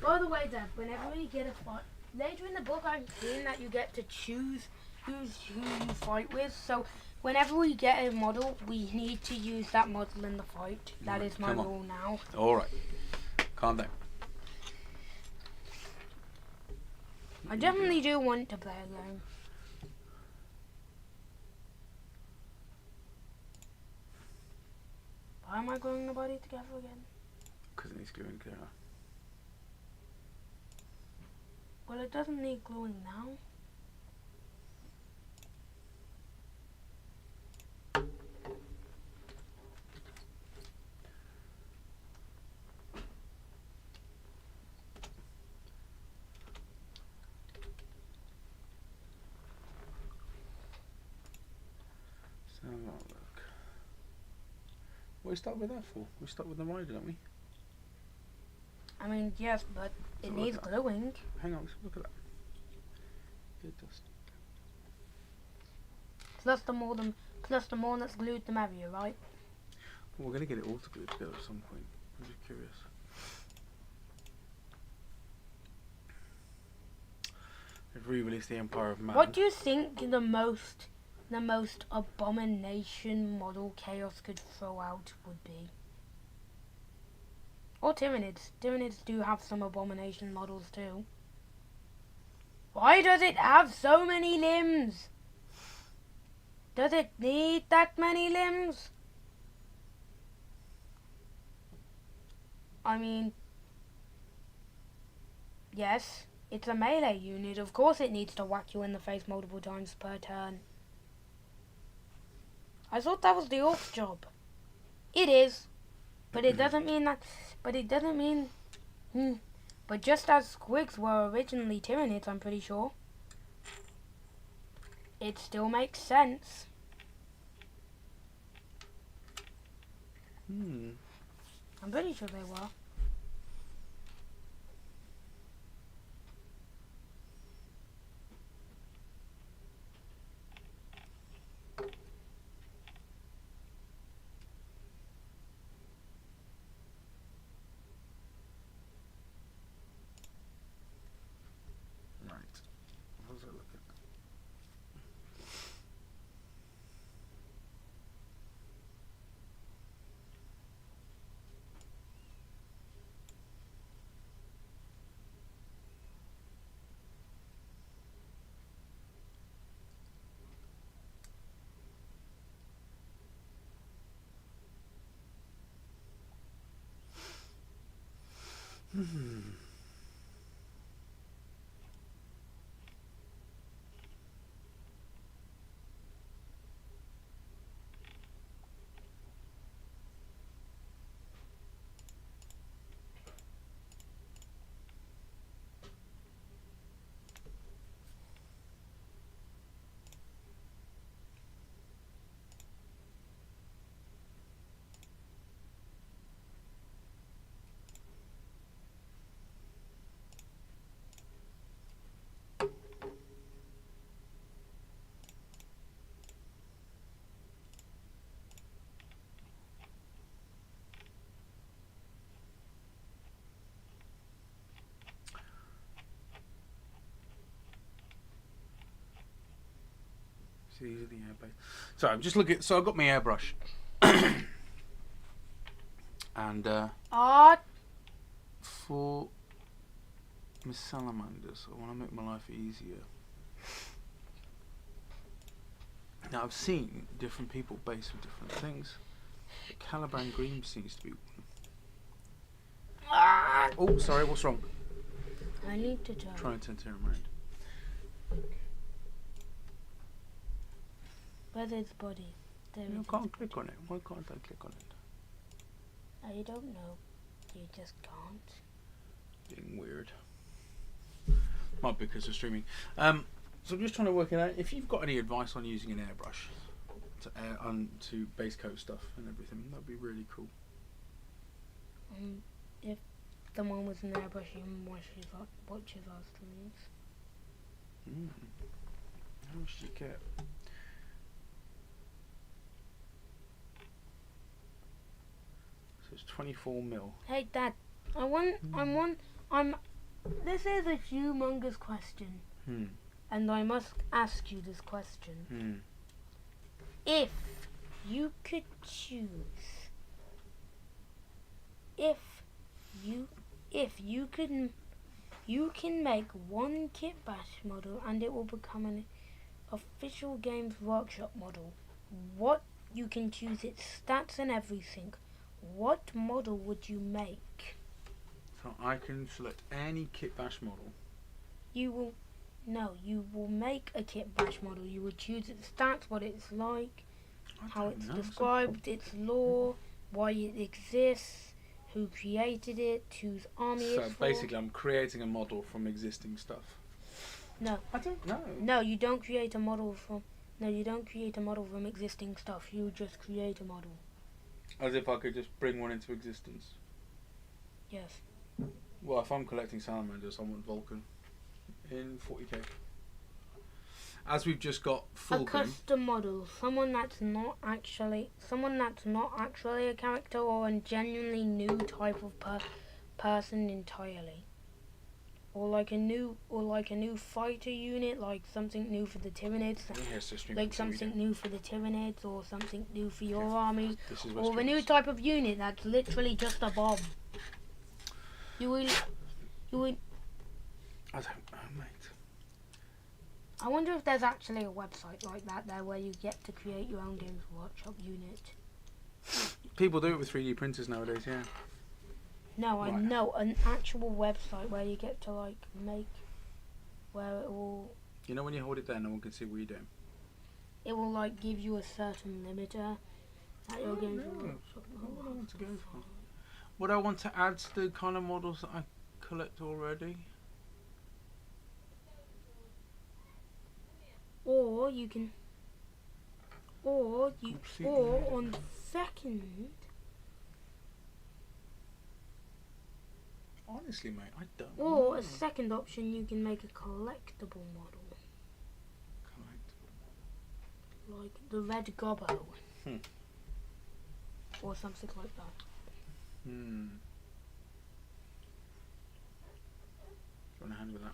By the way, Dev, whenever we get a fight, later in the book I'm seeing that you get to choose who you fight with. So whenever we get a model, we need to use that model in the fight. That is my rule now. Alright. Calm down. I definitely do want to play alone. Why am I gluing the body together again? Because it needs gluing together. Well, it doesn't need gluing now. Look. What do we start with that for? We start with the rider, don't we? I mean, yes, but it needs gluing. Hang on, let's look at that. It does. Plus the more that's glued, the merrier, right? Well, we're going to get it all to glue together at some point. I'm just curious. They've re-released the Empire of Man. What do you think the most abomination model Chaos could throw out would be? Or Tyranids. Tyranids do have some abomination models too. Why does it have so many limbs? Does it need that many limbs? I mean, yes, it's a melee unit. Of course it needs to whack you in the face multiple times per turn. I thought that was the orc's job. It is. But it doesn't mean that... But it doesn't mean... But just as squigs were originally Tyranids, I'm pretty sure. It still makes sense. I'm pretty sure they were. These are the airbase. So I'm just looking. So I've got my airbrush, and for my salamanders, I want to make my life easier. Now I've seen different people base with different things. But Caliban Green seems to be one. Oh, sorry. What's wrong? I need to turn. Try and turn him around. Where's its body? There You it can't is. click on it. Why can't I click on it? I don't know. You just can't. Being weird. Might be because of streaming. So I'm just trying to work it out. If you've got any advice on using an airbrush to base coat stuff and everything, that'd be really cool. If someone was an airbrush, you watches our streams. How much did you get? So it's 24 mil. Hey Dad, this is a humongous question. And I must ask you this question. If you could choose, you can make one Kit Bash model and it will become an official Games Workshop model. What, you can choose its stats and everything. What model would you make? So I can select any Kit Bash model. You will make a Kit Bash model. You will choose its stats, what it's like, how it's described, its lore, why it exists, who created it, whose army it's for. So basically I'm creating a model from existing stuff. No. I don't know. No, you don't create a model from existing stuff. You just create a model. As if I could just bring one into existence. Yes. Well, if I'm collecting salamanders, I want Vulcan in 40k. As we've just got full a custom model, someone that's not actually a character or a genuinely new type of person entirely, or like a new fighter unit, like something new for the Tyranids, like something new for the Tyranids, or something new for your army, or a new type of unit that's literally just a bomb. You would. I don't know, mate. I wonder if there's actually a website like that there where you get to create your own Games Workshop unit. People do it with 3D printers nowadays, yeah. No, I Right. know an actual website where you get to like make, where it will You know when you hold it there, no one can see what you're doing. like give you a certain limiter at your Games no. Workshop. What do I want to go for? Would I want to add to the kind of models that I collect already? Or you can, or Oopsie. on second, Honestly, mate, I don't or know. a second option, you can make a collectible model Collectible. like the Red Gobbo, Hmm. or something like that. Do you want to handle that?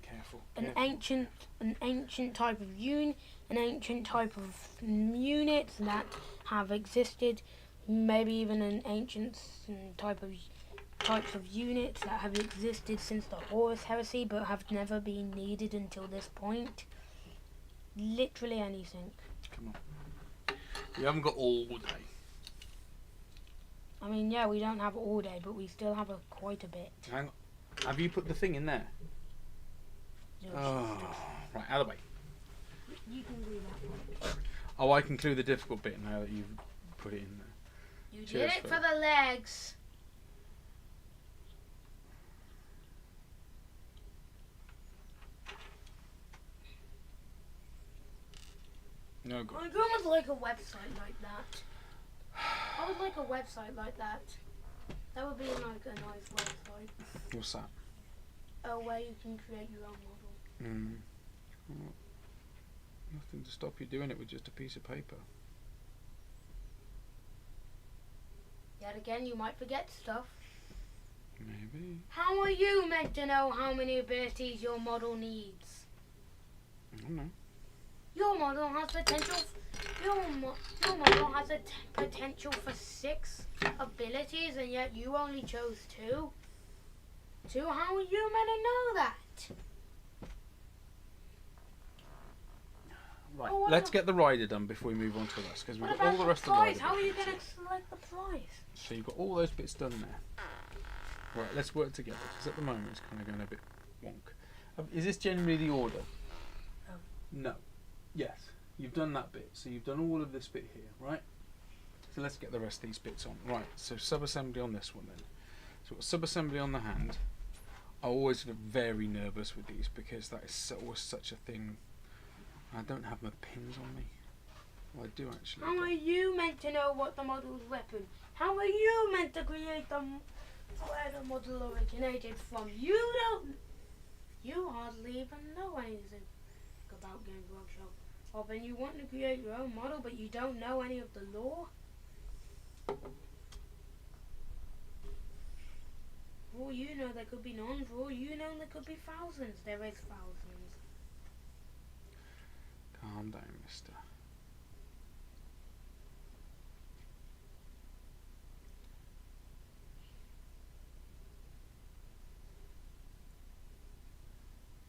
Careful. An careful. ancient type of an ancient type of units that have existed, maybe even an ancient types of units that have existed since the Horus Heresy but have never been needed until this point. Literally anything. Come on. We haven't got all day. I mean, yeah, we don't have all day, but we still have quite a bit. Hang on. Have you put the thing in there? Oh, right, out of the way. You can do that one. Oh, I can clue the difficult bit now that you've put it in there. You Cheers did it for for that. the legs. No good. I would like a website like that. I would like a website like that. That would be like a nice website. What's that? Where you can create your own model. Well, nothing to stop you doing it with just a piece of paper. Yet again, you might forget stuff. Maybe. How are you meant to know how many abilities your model needs? I don't know. Your model has potential. Your model has a potential for 6 abilities, and yet you only chose 2. How are you meant to know that? Right, Oh, what let's about- get the rider done before we move on to this, because we've What got all about the rest the of the prize? rider. How are you bits. going to select the prize? So you've got all those bits done there. Right, let's work together, because at the moment it's kind of going a bit wonk. Is this generally the order? No. Yes. You've done that bit, so you've done all of this bit here, right? So let's get the rest of these bits on. Right, so sub-assembly on this one then. So we've got sub-assembly on the hand. I always get very nervous with these because that is always such a thing. I don't have my pins on me. Well, I do actually. How are you meant to know what the model's weapon? How are you meant to create where the model originated from? You hardly even know anything about Games Workshop. Or then you want to create your own model, but you don't know any of the lore. For all you know, there could be none. For all you know, there could be thousands. There is thousands. Calm down, mister.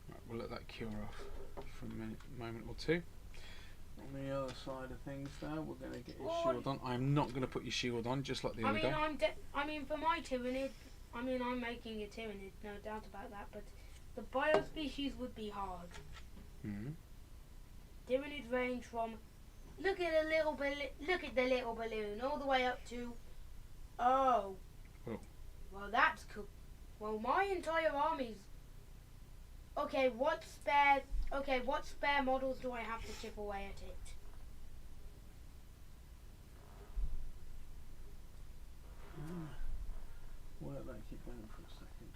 Right, we'll let that cure off for a moment or two. On the other side of things there, we're going to get your Oh, shield on. I'm not going to put your shield on, just like the other day. I mean, for my Tyranid, I'm making a Tyranid, no doubt about that. But the biospecies would be hard. Mhm. Tyranid range from look at the little balloon all the way up to Oh. well, that's cool. Well, my entire army's okay. What spare models do I have to chip away at it? We'll let that keep going for a second.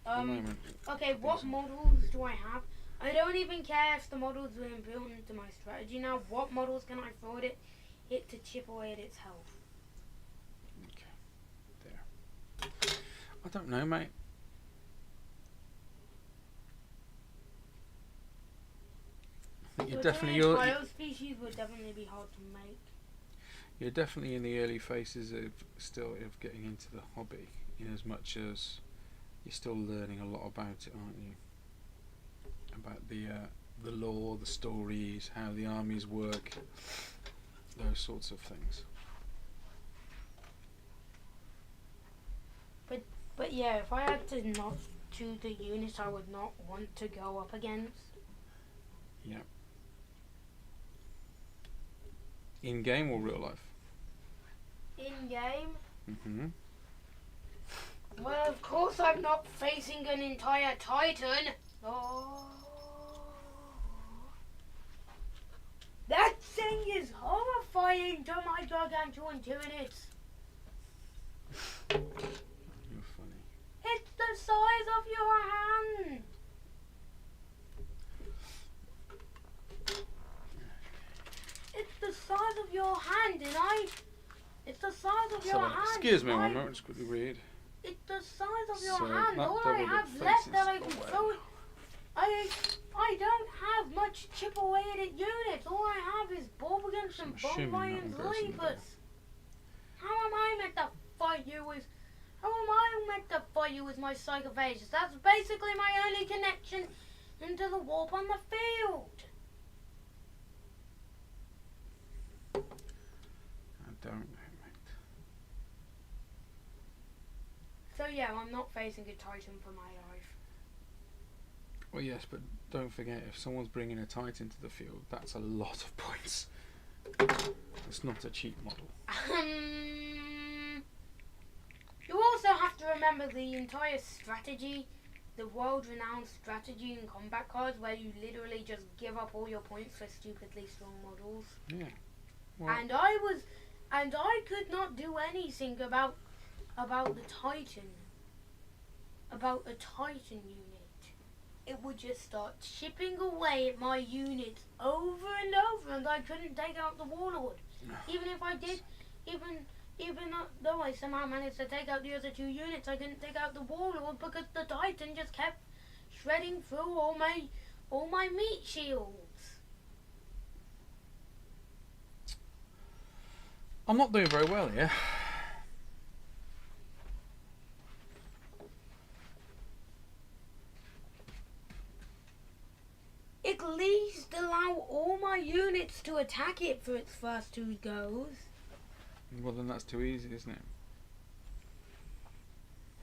For the Um, moment. Okay, what Decent. models do I have? I don't even care if the models are inbuilt into my strategy now. What models can I throw at it to chip away at its health? Okay. There. I don't know, mate. I think So you're biospecies would definitely be hard to make. you're definitely in the early phases of getting into the hobby. in as much as you're still learning a lot about it, aren't you? About the lore, the stories, how the armies work, those sorts of things. But yeah, if I had to not choose the units I would not want to go up against. Yeah. In game or real life? In game? Mm-hmm. Well, of course I'm not facing an entire Titan. Oh. That thing is horrifying to my gargantuan Tyranids. You're funny. It's the size of your hand. It's the size of your hand, and it's the size of your hand. Excuse me one moment, just quickly read. It's the size of your So hand. that All I double have bit left faces that I can away. throw. I don't have much chip away at it units. All I have is Borbergans and assuming that Bombayans one goes in there. Leapers. How am I meant to fight you with? How am I meant to fight you with my Psychophages? That's basically my only connection into the warp on the field. I don't know, mate. So yeah, I'm not facing a Titan for my life. Well, yes, but don't forget, if someone's bringing a Titan to the field, that's a lot of points. It's not a cheap model. You also have to remember the entire strategy, the world-renowned strategy in combat cards, where you literally just give up all your points for stupidly strong models. Yeah. Well, And I could not do anything about the Titan, about a Titan unit. It would just start chipping away at my units over and over, and I couldn't take out the Warlord. Even if I did, even though I somehow managed to take out the other two units, I couldn't take out the Warlord because the Titan just kept shredding through all my meat shields. I'm not doing very well here. At least allow all my units to attack it for its first two goes. Well, then that's too easy, isn't it?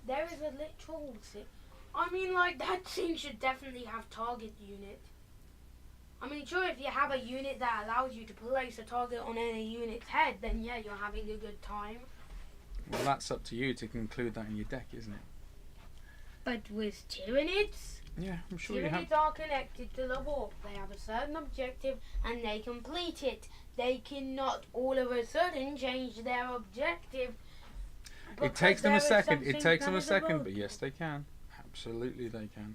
There is a literal I mean, like, that thing should definitely have target unit. I mean, sure, if you have a unit that allows you to place a target on any unit's head, then yeah, you're having a good time. Well, that's up to you to conclude that in your deck, isn't it? But with Tyranids, Yeah, I'm sure you have. Tyranids are connected to the warp. They have a certain objective and they complete it. They cannot all of a sudden change their objective. It takes them a because there is second. It something takes them a that is second, above. but yes, they can. Absolutely, they can.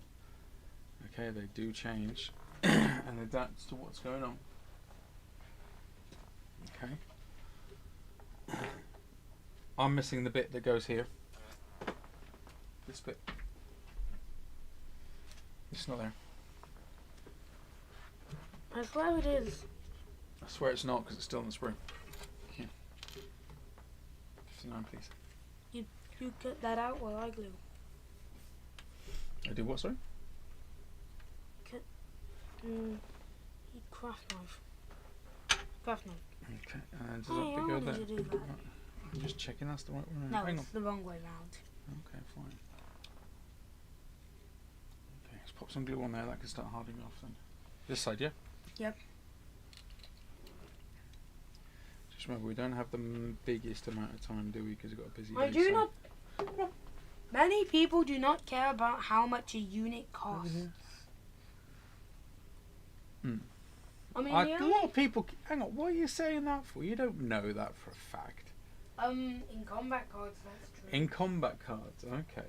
Okay, they do change and adapt to what's going on. Okay. I'm missing the bit that goes here. This bit. It's not there. I swear it is. I swear it's not because it's still in the spring. Yeah. 59, please. You cut that out while I glue. I do what, sorry? Craft knife. Craft knife. Okay, and does Hey, that I bit go wanted there? to do that. I'm just checking that's the right one. No, Hang on. it's the wrong way round. Okay, fine. Okay, let's pop some glue on there. That can start hardening off then. This side, yeah? Yep. Just remember, we don't have the biggest amount of time, do we? Because we've got a busy day. I do so- not. Many people do not care about how much a unit costs. Hmm. I mean, A lot of people. Hang on, what are you saying that for? You don't know that for a fact. in combat cards, that's true. In combat cards, okay.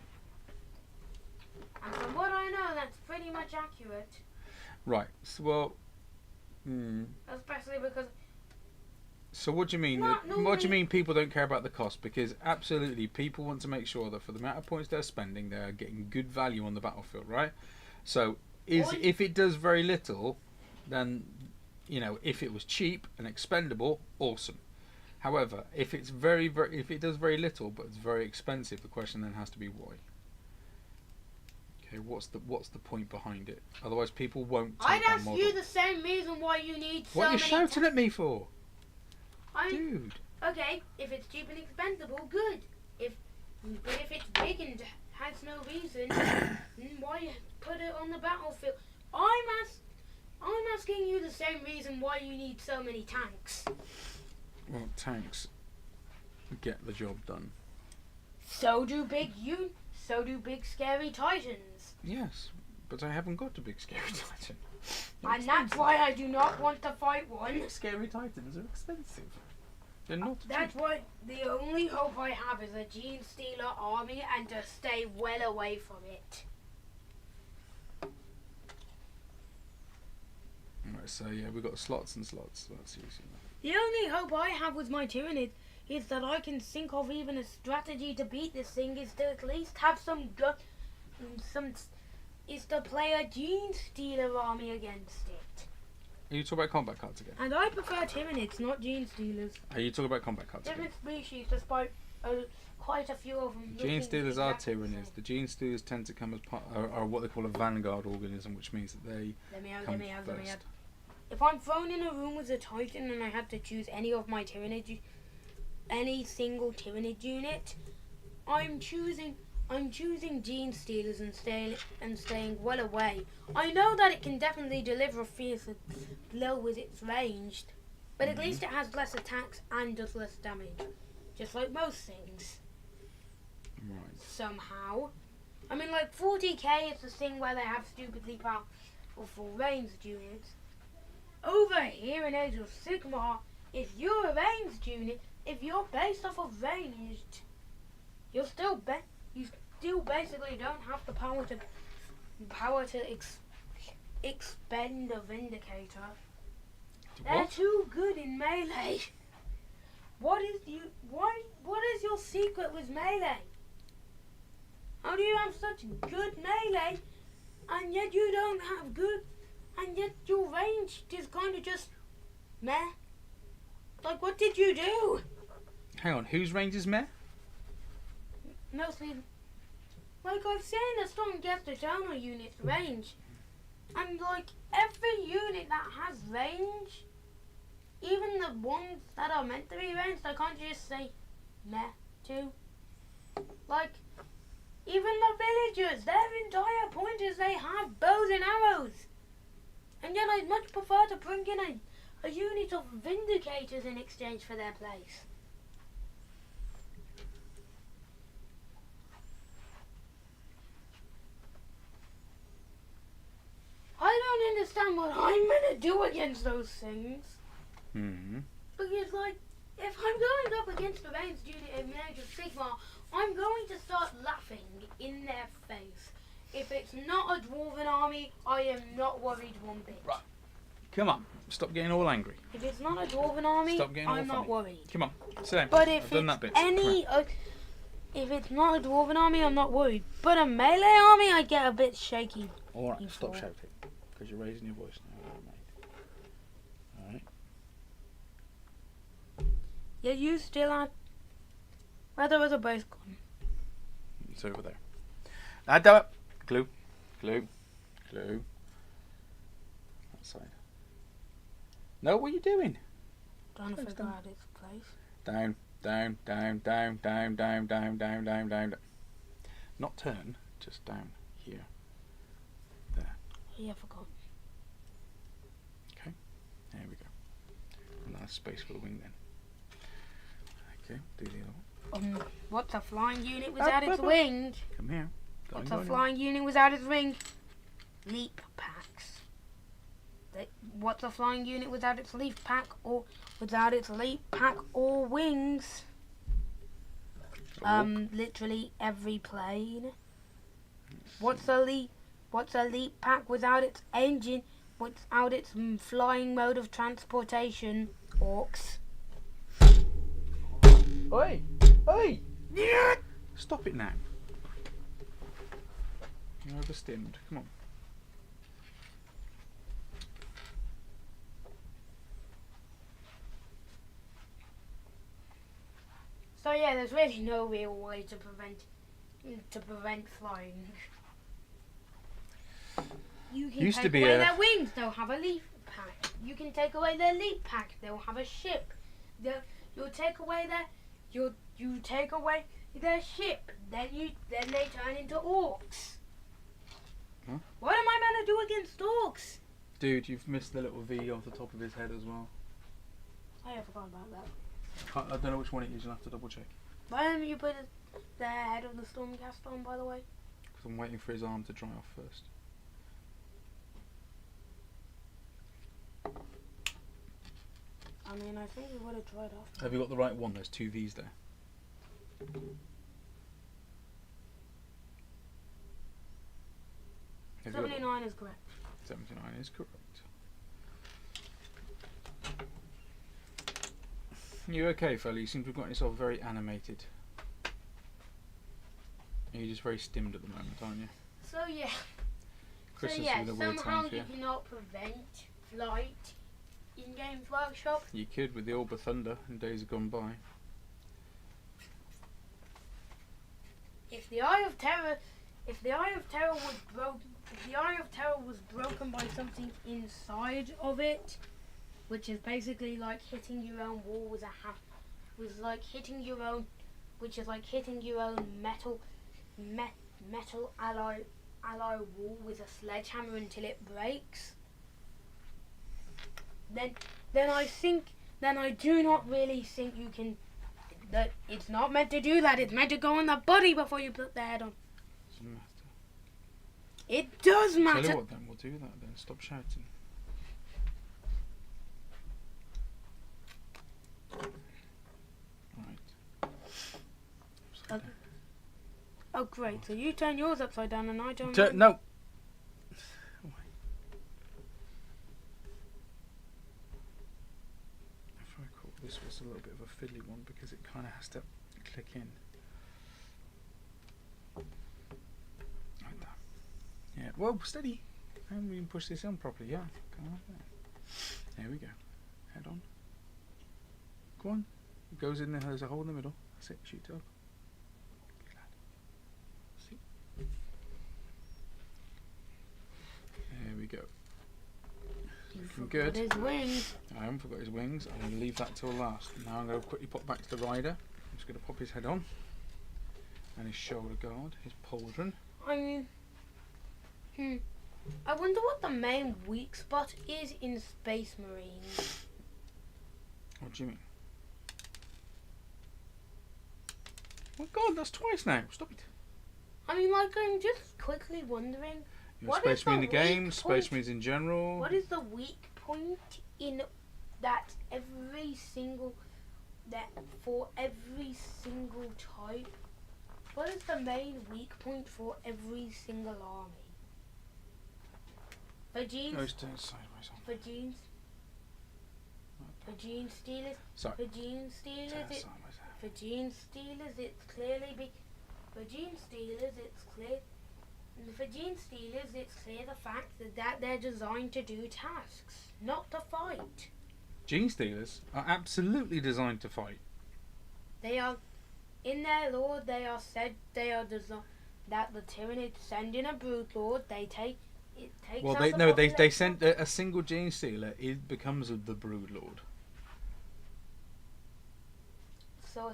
And from what I know, that's pretty much accurate. Right. So, well. Especially because So what do you mean? Not What do you normally- mean people don't care about the cost? Because absolutely, people want to make sure that for the amount of points they're spending, they're getting good value on the battlefield, right? So, if it does very little, then if it was cheap and expendable, awesome. However, if it's if it does very little but it's very expensive, the question then has to be why. Okay, what's the point behind it? Otherwise, people won't take I'd that ask model. you the same reason why you need so What are you many shouting at me for, I'm dude? okay. If it's cheap and expendable, good. But if it's big and has no reason, then why put it on the battlefield? I'm asking you the same reason why you need so many tanks. Well, tanks get the job done. So do big scary titans. Yes, but I haven't got a big scary titan. And that's why I do not want to fight one. Scary titans are expensive. They're not. That's why the only hope I have is a Gene Stealer army and to stay well away from it. Alright, so yeah, we've got slots and slots. So that's easy enough. The only hope I have with my Tyranid is that I can think of even a strategy to beat this thing is to at least have is to play a Gene Stealer army against it. Are you talking about combat cards again? And I prefer Tyranids, not Gene Stealers. Are you talking about combat cards again? Different species, despite quite a few of them. Gene looking Stealers are exactly the Tyranids. same. The Gene Stealers tend to come as are what they call a vanguard organism, which means that they come first. If I'm thrown in a room with a Titan and I had to choose any of my Tyranid, any single Tyranid unit, I'm choosing Gene Stealers and staying well away. I know that it can definitely deliver a fierce blow with its ranged, but at least it has less attacks and does less damage, just like most things. Right. Somehow, I mean, like 40k is the thing where they have stupidly powerful ranged units. Over here in Age of Sigmar, if you're a ranged unit, if you're based off of ranged, you still basically don't have the power to expend a Vindicator. They're too good in melee. What is your secret with melee? How do you have such good melee and yet you don't have good, and yet your range is kind of just meh? Like, what did you do? Hang on, whose range is meh? Mostly, like I've seen the Stormdrake Donor unit's range, and like every unit that has range, even the ones that are meant to be ranged, I can't just say meh to. Like, even the villagers, their entire point is they have bows and arrows, and yet I'd much prefer to bring in a unit of Vindicators in exchange for their place. I don't understand what I'm gonna do against those things. Mm-hmm. Because, like, if I'm going up against the ranged unit in Age of Sigmar, I'm going to start laughing in their face. If it's not a Dwarven army, I am not worried one bit. Right. Come on, stop getting all angry. If it's not a Dwarven army, Stop getting all I'm not funny. worried. Come on, sit down. But if I've done that it's bit. any, if it's not a Dwarven army, I'm not worried. But a melee army, I get a bit shaky. All right, You stop fool. shouting, because you're raising your voice now, mate. All right. Yeah, you still are. Where the other both gone? It's over there. Now, do it. Glue. Glue. Glue. That side. No, what are you doing? Trying to Thanks, figure Dan. out its place. Down, down, down, down, down, down, down, down, down, down. Not turn, just down here. There. Yeah, I forgot. Okay. There we go. And that's space for the wing then. Okay, do the other one. What's a flying unit without its up. wing? Come here. What's a flying unit without its ring? Leap packs. What's a flying unit without its leaf pack or without its leap pack or wings? Literally every plane. What's a leap pack without its engine? Without its flying mode of transportation? Orcs. Oi! Oi! Stop it now. You're overstimmed. Come on. So yeah, there's really no real way to prevent flying. You can Used to take be away a- their wings, they'll have a leaf pack. You can take away their leaf pack, they'll have a ship. You take away their ship, then they turn into orcs. Huh? What am I meant to do against orcs? Dude, you've missed the little V off the top of his head as well. I forgot about that. I don't know which one it is, you'll have to double check. Why don't you put the head of the Stormcast on, by the way? Because I'm waiting for his arm to dry off first. I mean, I think we would have tried off. Have you got the right one? There's 2 V's there. Have you got- 79 is correct. 79 is correct. You okay, fella? You seem to have gotten yourself very animated. You're just very stimmed at the moment, aren't you? So yeah. Christmas so yeah, is a weird somehow time for you you. cannot prevent flight in Games Workshop. You could with the Orb Thunder in days gone by. If the Eye of Terror was broken by something inside of it, which is basically like hitting your own wall with which is like hitting your own metal alloy wall with a sledgehammer until it breaks. Then I do not really think you can. That it's not meant to do that. It's meant to go on the body before you put the head on. Doesn't matter. It does Tell matter. you what, then we'll do that. Then stop shouting. Right. Upside Okay. Oh great! So you turn yours upside down and I turn down. mine. No. If I recall, this was a little bit of a fiddly one because it kind of has to click in. Like that. Yeah. Well, steady. I haven't even pushed this on properly. Yeah. Come on there. There we go. Head on. Go on. It goes in there. There's a hole in the middle. That's it. Shoot it up. Good lad. See. There we go. You Looking forgot good. his wings. I haven't forgot his wings. I'm going to leave that till last. Now I'm going to quickly pop back to the rider. I'm just going to pop his head on. And his shoulder guard, his pauldron. I mean, I wonder what the main weak spot is in Space Marines. What do you mean? Oh God, that's twice now. Stop it. I mean, like, I'm just quickly wondering, You're What a is Space Marine in the the game, weak Space point? Marines in general. what is the weak point in that every single, that for every single type, what is the main weak point for every single army? For Genes, Goes to sideways on. for Genes, for Gene Stealers, Sorry. for Gene Stealers, Turn it, sideways out. for Gene Stealers, it's clearly for Gene Stealers, it's clear. For Gene Stealers, it's clear the fact that they're designed to do tasks, not to fight. Gene Stealers are absolutely designed to fight. They are, in their lore, they are said they are designed that the Tyranids send in a brood lord. They take it takes. Well, out they the no, they population. send a single Gene Stealer. It becomes the Brood Lord. So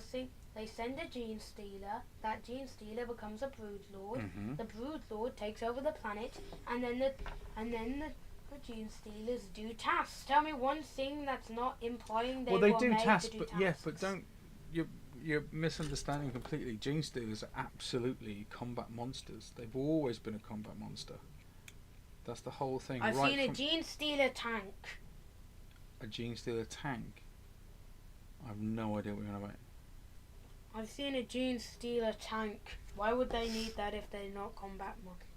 they send a Gene Stealer. That Gene Stealer becomes a brood lord. Mhm. The brood lord takes over the planet, and then the Gene Stealers do tasks. Tell me one thing that's not implying they Well, they were do made tasks, to do but tasks. yeah, but don't you're misunderstanding completely. Gene Stealers are absolutely combat monsters. They've always been a combat monster. That's the whole thing. I've right seen a from Gene Stealer tank. a Gene Stealer tank. I have no idea what you're on about. I've seen a Gene Stealer tank. Why would they need that if they're not combat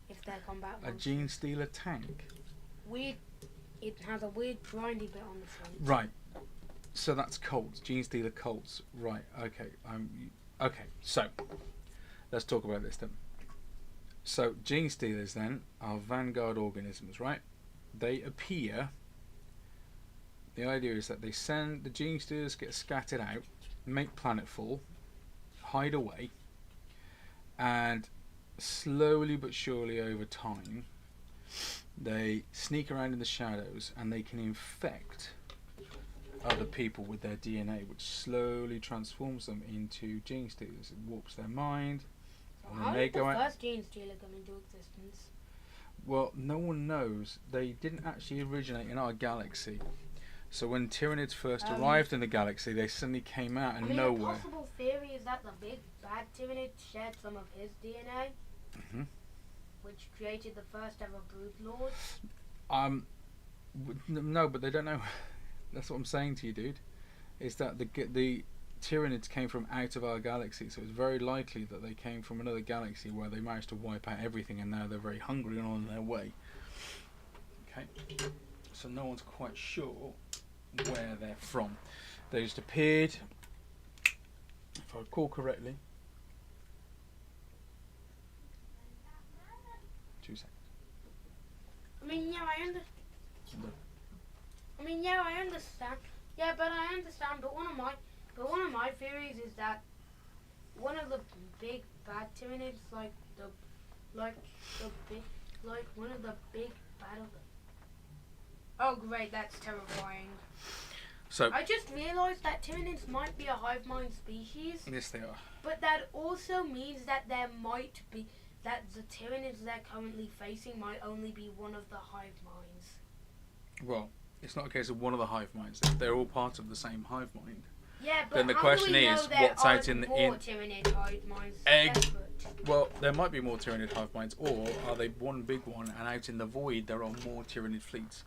if they're combat A monsters? Gene Stealer tank. Weird. It has a weird grindy bit on the front. Right. So that's Colts. Gene Stealer Colts. Right. Okay. Okay. So let's talk about this then. So Gene Stealers then are vanguard organisms, right? They appear. The idea is that they send the Gene Stealers get scattered out, make planetfall, hide away, and slowly but surely over time, they sneak around in the shadows and they can infect other people with their DNA, which slowly transforms them into gene stealers. It warps their mind. So And then how they did the go out. first gene stealer come into existence? Well, no one knows. They didn't actually originate in our galaxy. So when Tyranids first arrived in the galaxy, they suddenly came out of A nowhere. possible theory is that the big bad Tyranid shared some of his DNA, which created the first ever Broodlords. No, but they don't know. That's what I'm saying to you, dude. Is that the Tyranids came from out of our galaxy, so it's very likely that they came from another galaxy where they managed to wipe out everything, and now they're very hungry and on their way. Okay, so no one's quite sure where they're from. They just appeared, if I recall correctly. 2 seconds. I mean, yeah, I understand. Yeah, but I understand. But one of my theories is that one of the big bad Tyranids, like one of the big bad. Oh great, that's terrifying. So I just realised that Tyranids might be a hive mind species. yes, they are. But that also means that there might be that the Tyranids they're currently facing might only be one of the hive minds. Well, it's not a case of one of the hive minds. They're all part of the same hive mind. Yeah, but Then the how question do we is, know there what's out aren't in the more Tyranid hive minds? Well, there might be more Tyranid hive minds, or are they one big one and out in the void there are more Tyranid fleets?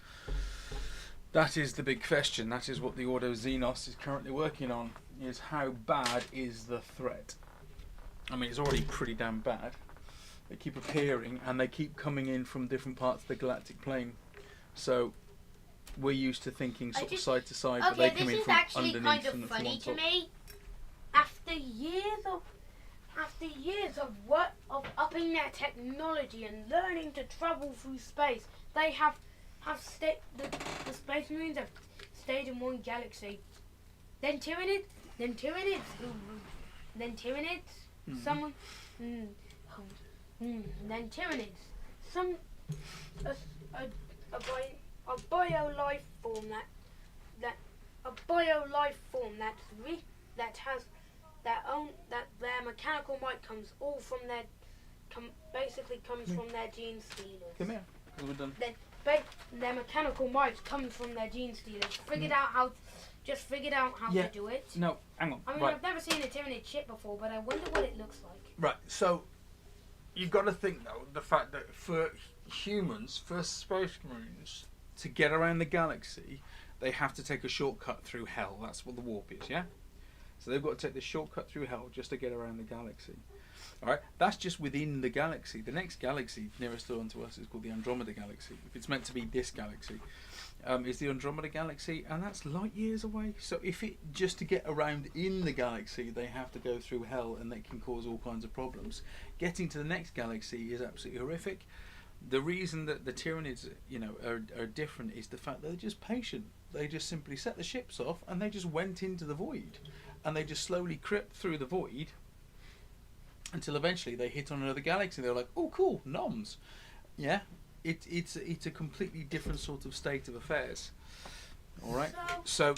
That is the big question. That is what the Ordo Xenos is currently working on, is how bad is the threat. I mean, it's already pretty damn bad. They keep appearing and they keep coming in from different parts of the galactic plane. So we're used to thinking sort of side to side, but they come in from underneath. This is actually kind from of the funny top. to me. After years of upping their technology and learning to travel through space, they have stayed. The Space Marines have stayed in one galaxy. Then Tyranids. Someone. Then Tyranids. A bio life form that has their own, that their mechanical might comes from their gene stealers. Come here, because we're done. Their mechanical might comes from their gene stealers. Figured out how to do it. No, hang on. I mean, right. I've never seen a Tyranid ship before, but I wonder what it looks like. Right, so you've got to think though, the fact that for humans, for Space Marines, to get around the galaxy, they have to take a shortcut through hell. That's what the warp is, yeah? So they've got to take the shortcut through hell just to get around the galaxy. Alright, that's just within the galaxy. The next galaxy nearest onto us is called the Andromeda Galaxy. If it's meant to be this galaxy, is the Andromeda Galaxy, and that's light years away. So if it just to get around in the galaxy, they have to go through hell, and they can cause all kinds of problems. Getting to the next galaxy is absolutely horrific. The reason that the Tyranids, are different is the fact that they're just patient. They just simply set the ships off, and they just went into the void, and they just slowly crept through the void until eventually they hit on another galaxy. They're like, "Oh, cool, noms." Yeah, it's a completely different sort of state of affairs. All right. So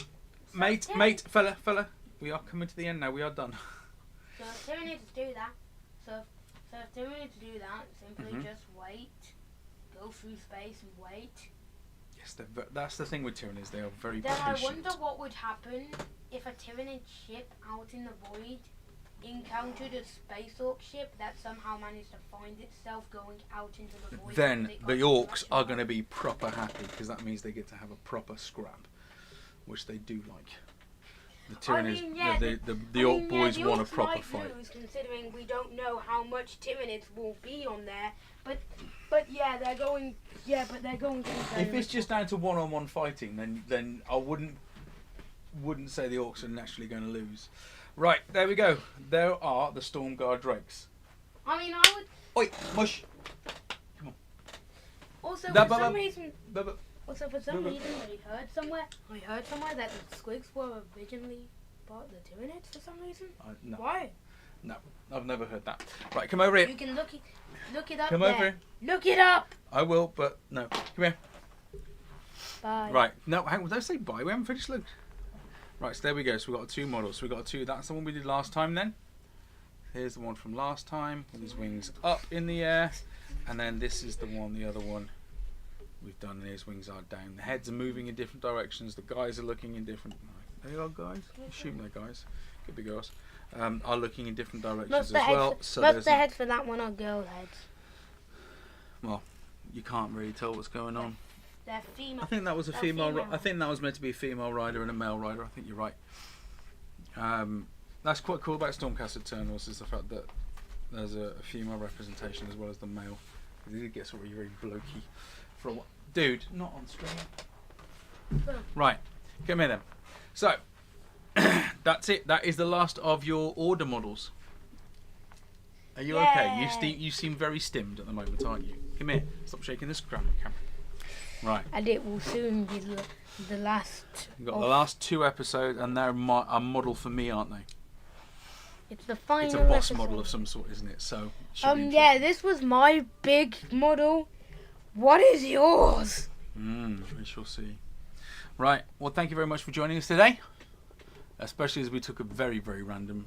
mate, fella, we are coming to the end now. We are done. So if Tyranids do that, if Tyranids do that, simply just wait, go through space and wait. Yes, that's the thing with Tyranids. They are very Then patient. I wonder what would happen if a Tyranid ship out in the void encountered a space orc ship that somehow managed to find itself going out into the void. Then the orcs are going to be proper happy, because that means they get to have a proper scrap, which they do like. The Tyranids, the orc boys want a proper fight. Considering we don't know how much Tyranids will be on there, but they're going to. If it's just down to one-on-one fighting, then I wouldn't say the orcs are naturally going to lose. Right, there we go. There are the Stormdrakes. I mean, I would. Oi, mush. Come on. Also, for some reason, I heard somewhere that the squigs were originally part of the Tyranids for some reason. No. Why? No, I've never heard that. Right, come over here. You can look it up. Come there. over here. Look it up. I will, but no. Come here. Bye. Right. No, hang on. Don't say bye. We haven't finished. Look. Right, so there we go. So we've got 2 models. So we've got 2. That's the one we did last time then. Here's the one from last time with his wings up in the air. And then this is the one, the other one we've done. And his wings are down. The heads are moving in different directions. The guys are looking in different... They are guys. Assume they're guys. Could be girls. Are looking in different directions as well. Most of the heads for that one are girl heads. Well, you can't really tell what's going on. They're female. I think that was a female. I think that was meant to be a female rider and a male rider. I think you're right. That's quite cool about Stormcast Eternals is the fact that there's a female representation as well as the male. It did get sort of very blokey for a while. Dude, not on screen. Right, come here then. So that's it. That is the last of your order models. Are you okay? You seem very stimmed at the moment, aren't you? Come here. Stop shaking this camera. Right. And it will soon be the last. You've got the last 2 episodes, and they're a model for me, aren't they? It's the final. It's a boss episode. model of some sort, isn't it? So. It should be Yeah. This was my big model. What is yours? We shall see. Right. Well, thank you very much for joining us today. Especially as we took a very, very random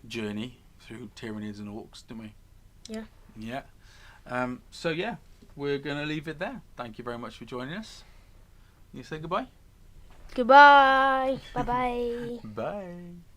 journey through Tyranids and Orcs, didn't we? Yeah. Yeah. So yeah, we're gonna leave it there. Thank you very much for joining us. You say goodbye. Goodbye. Bye bye. Bye.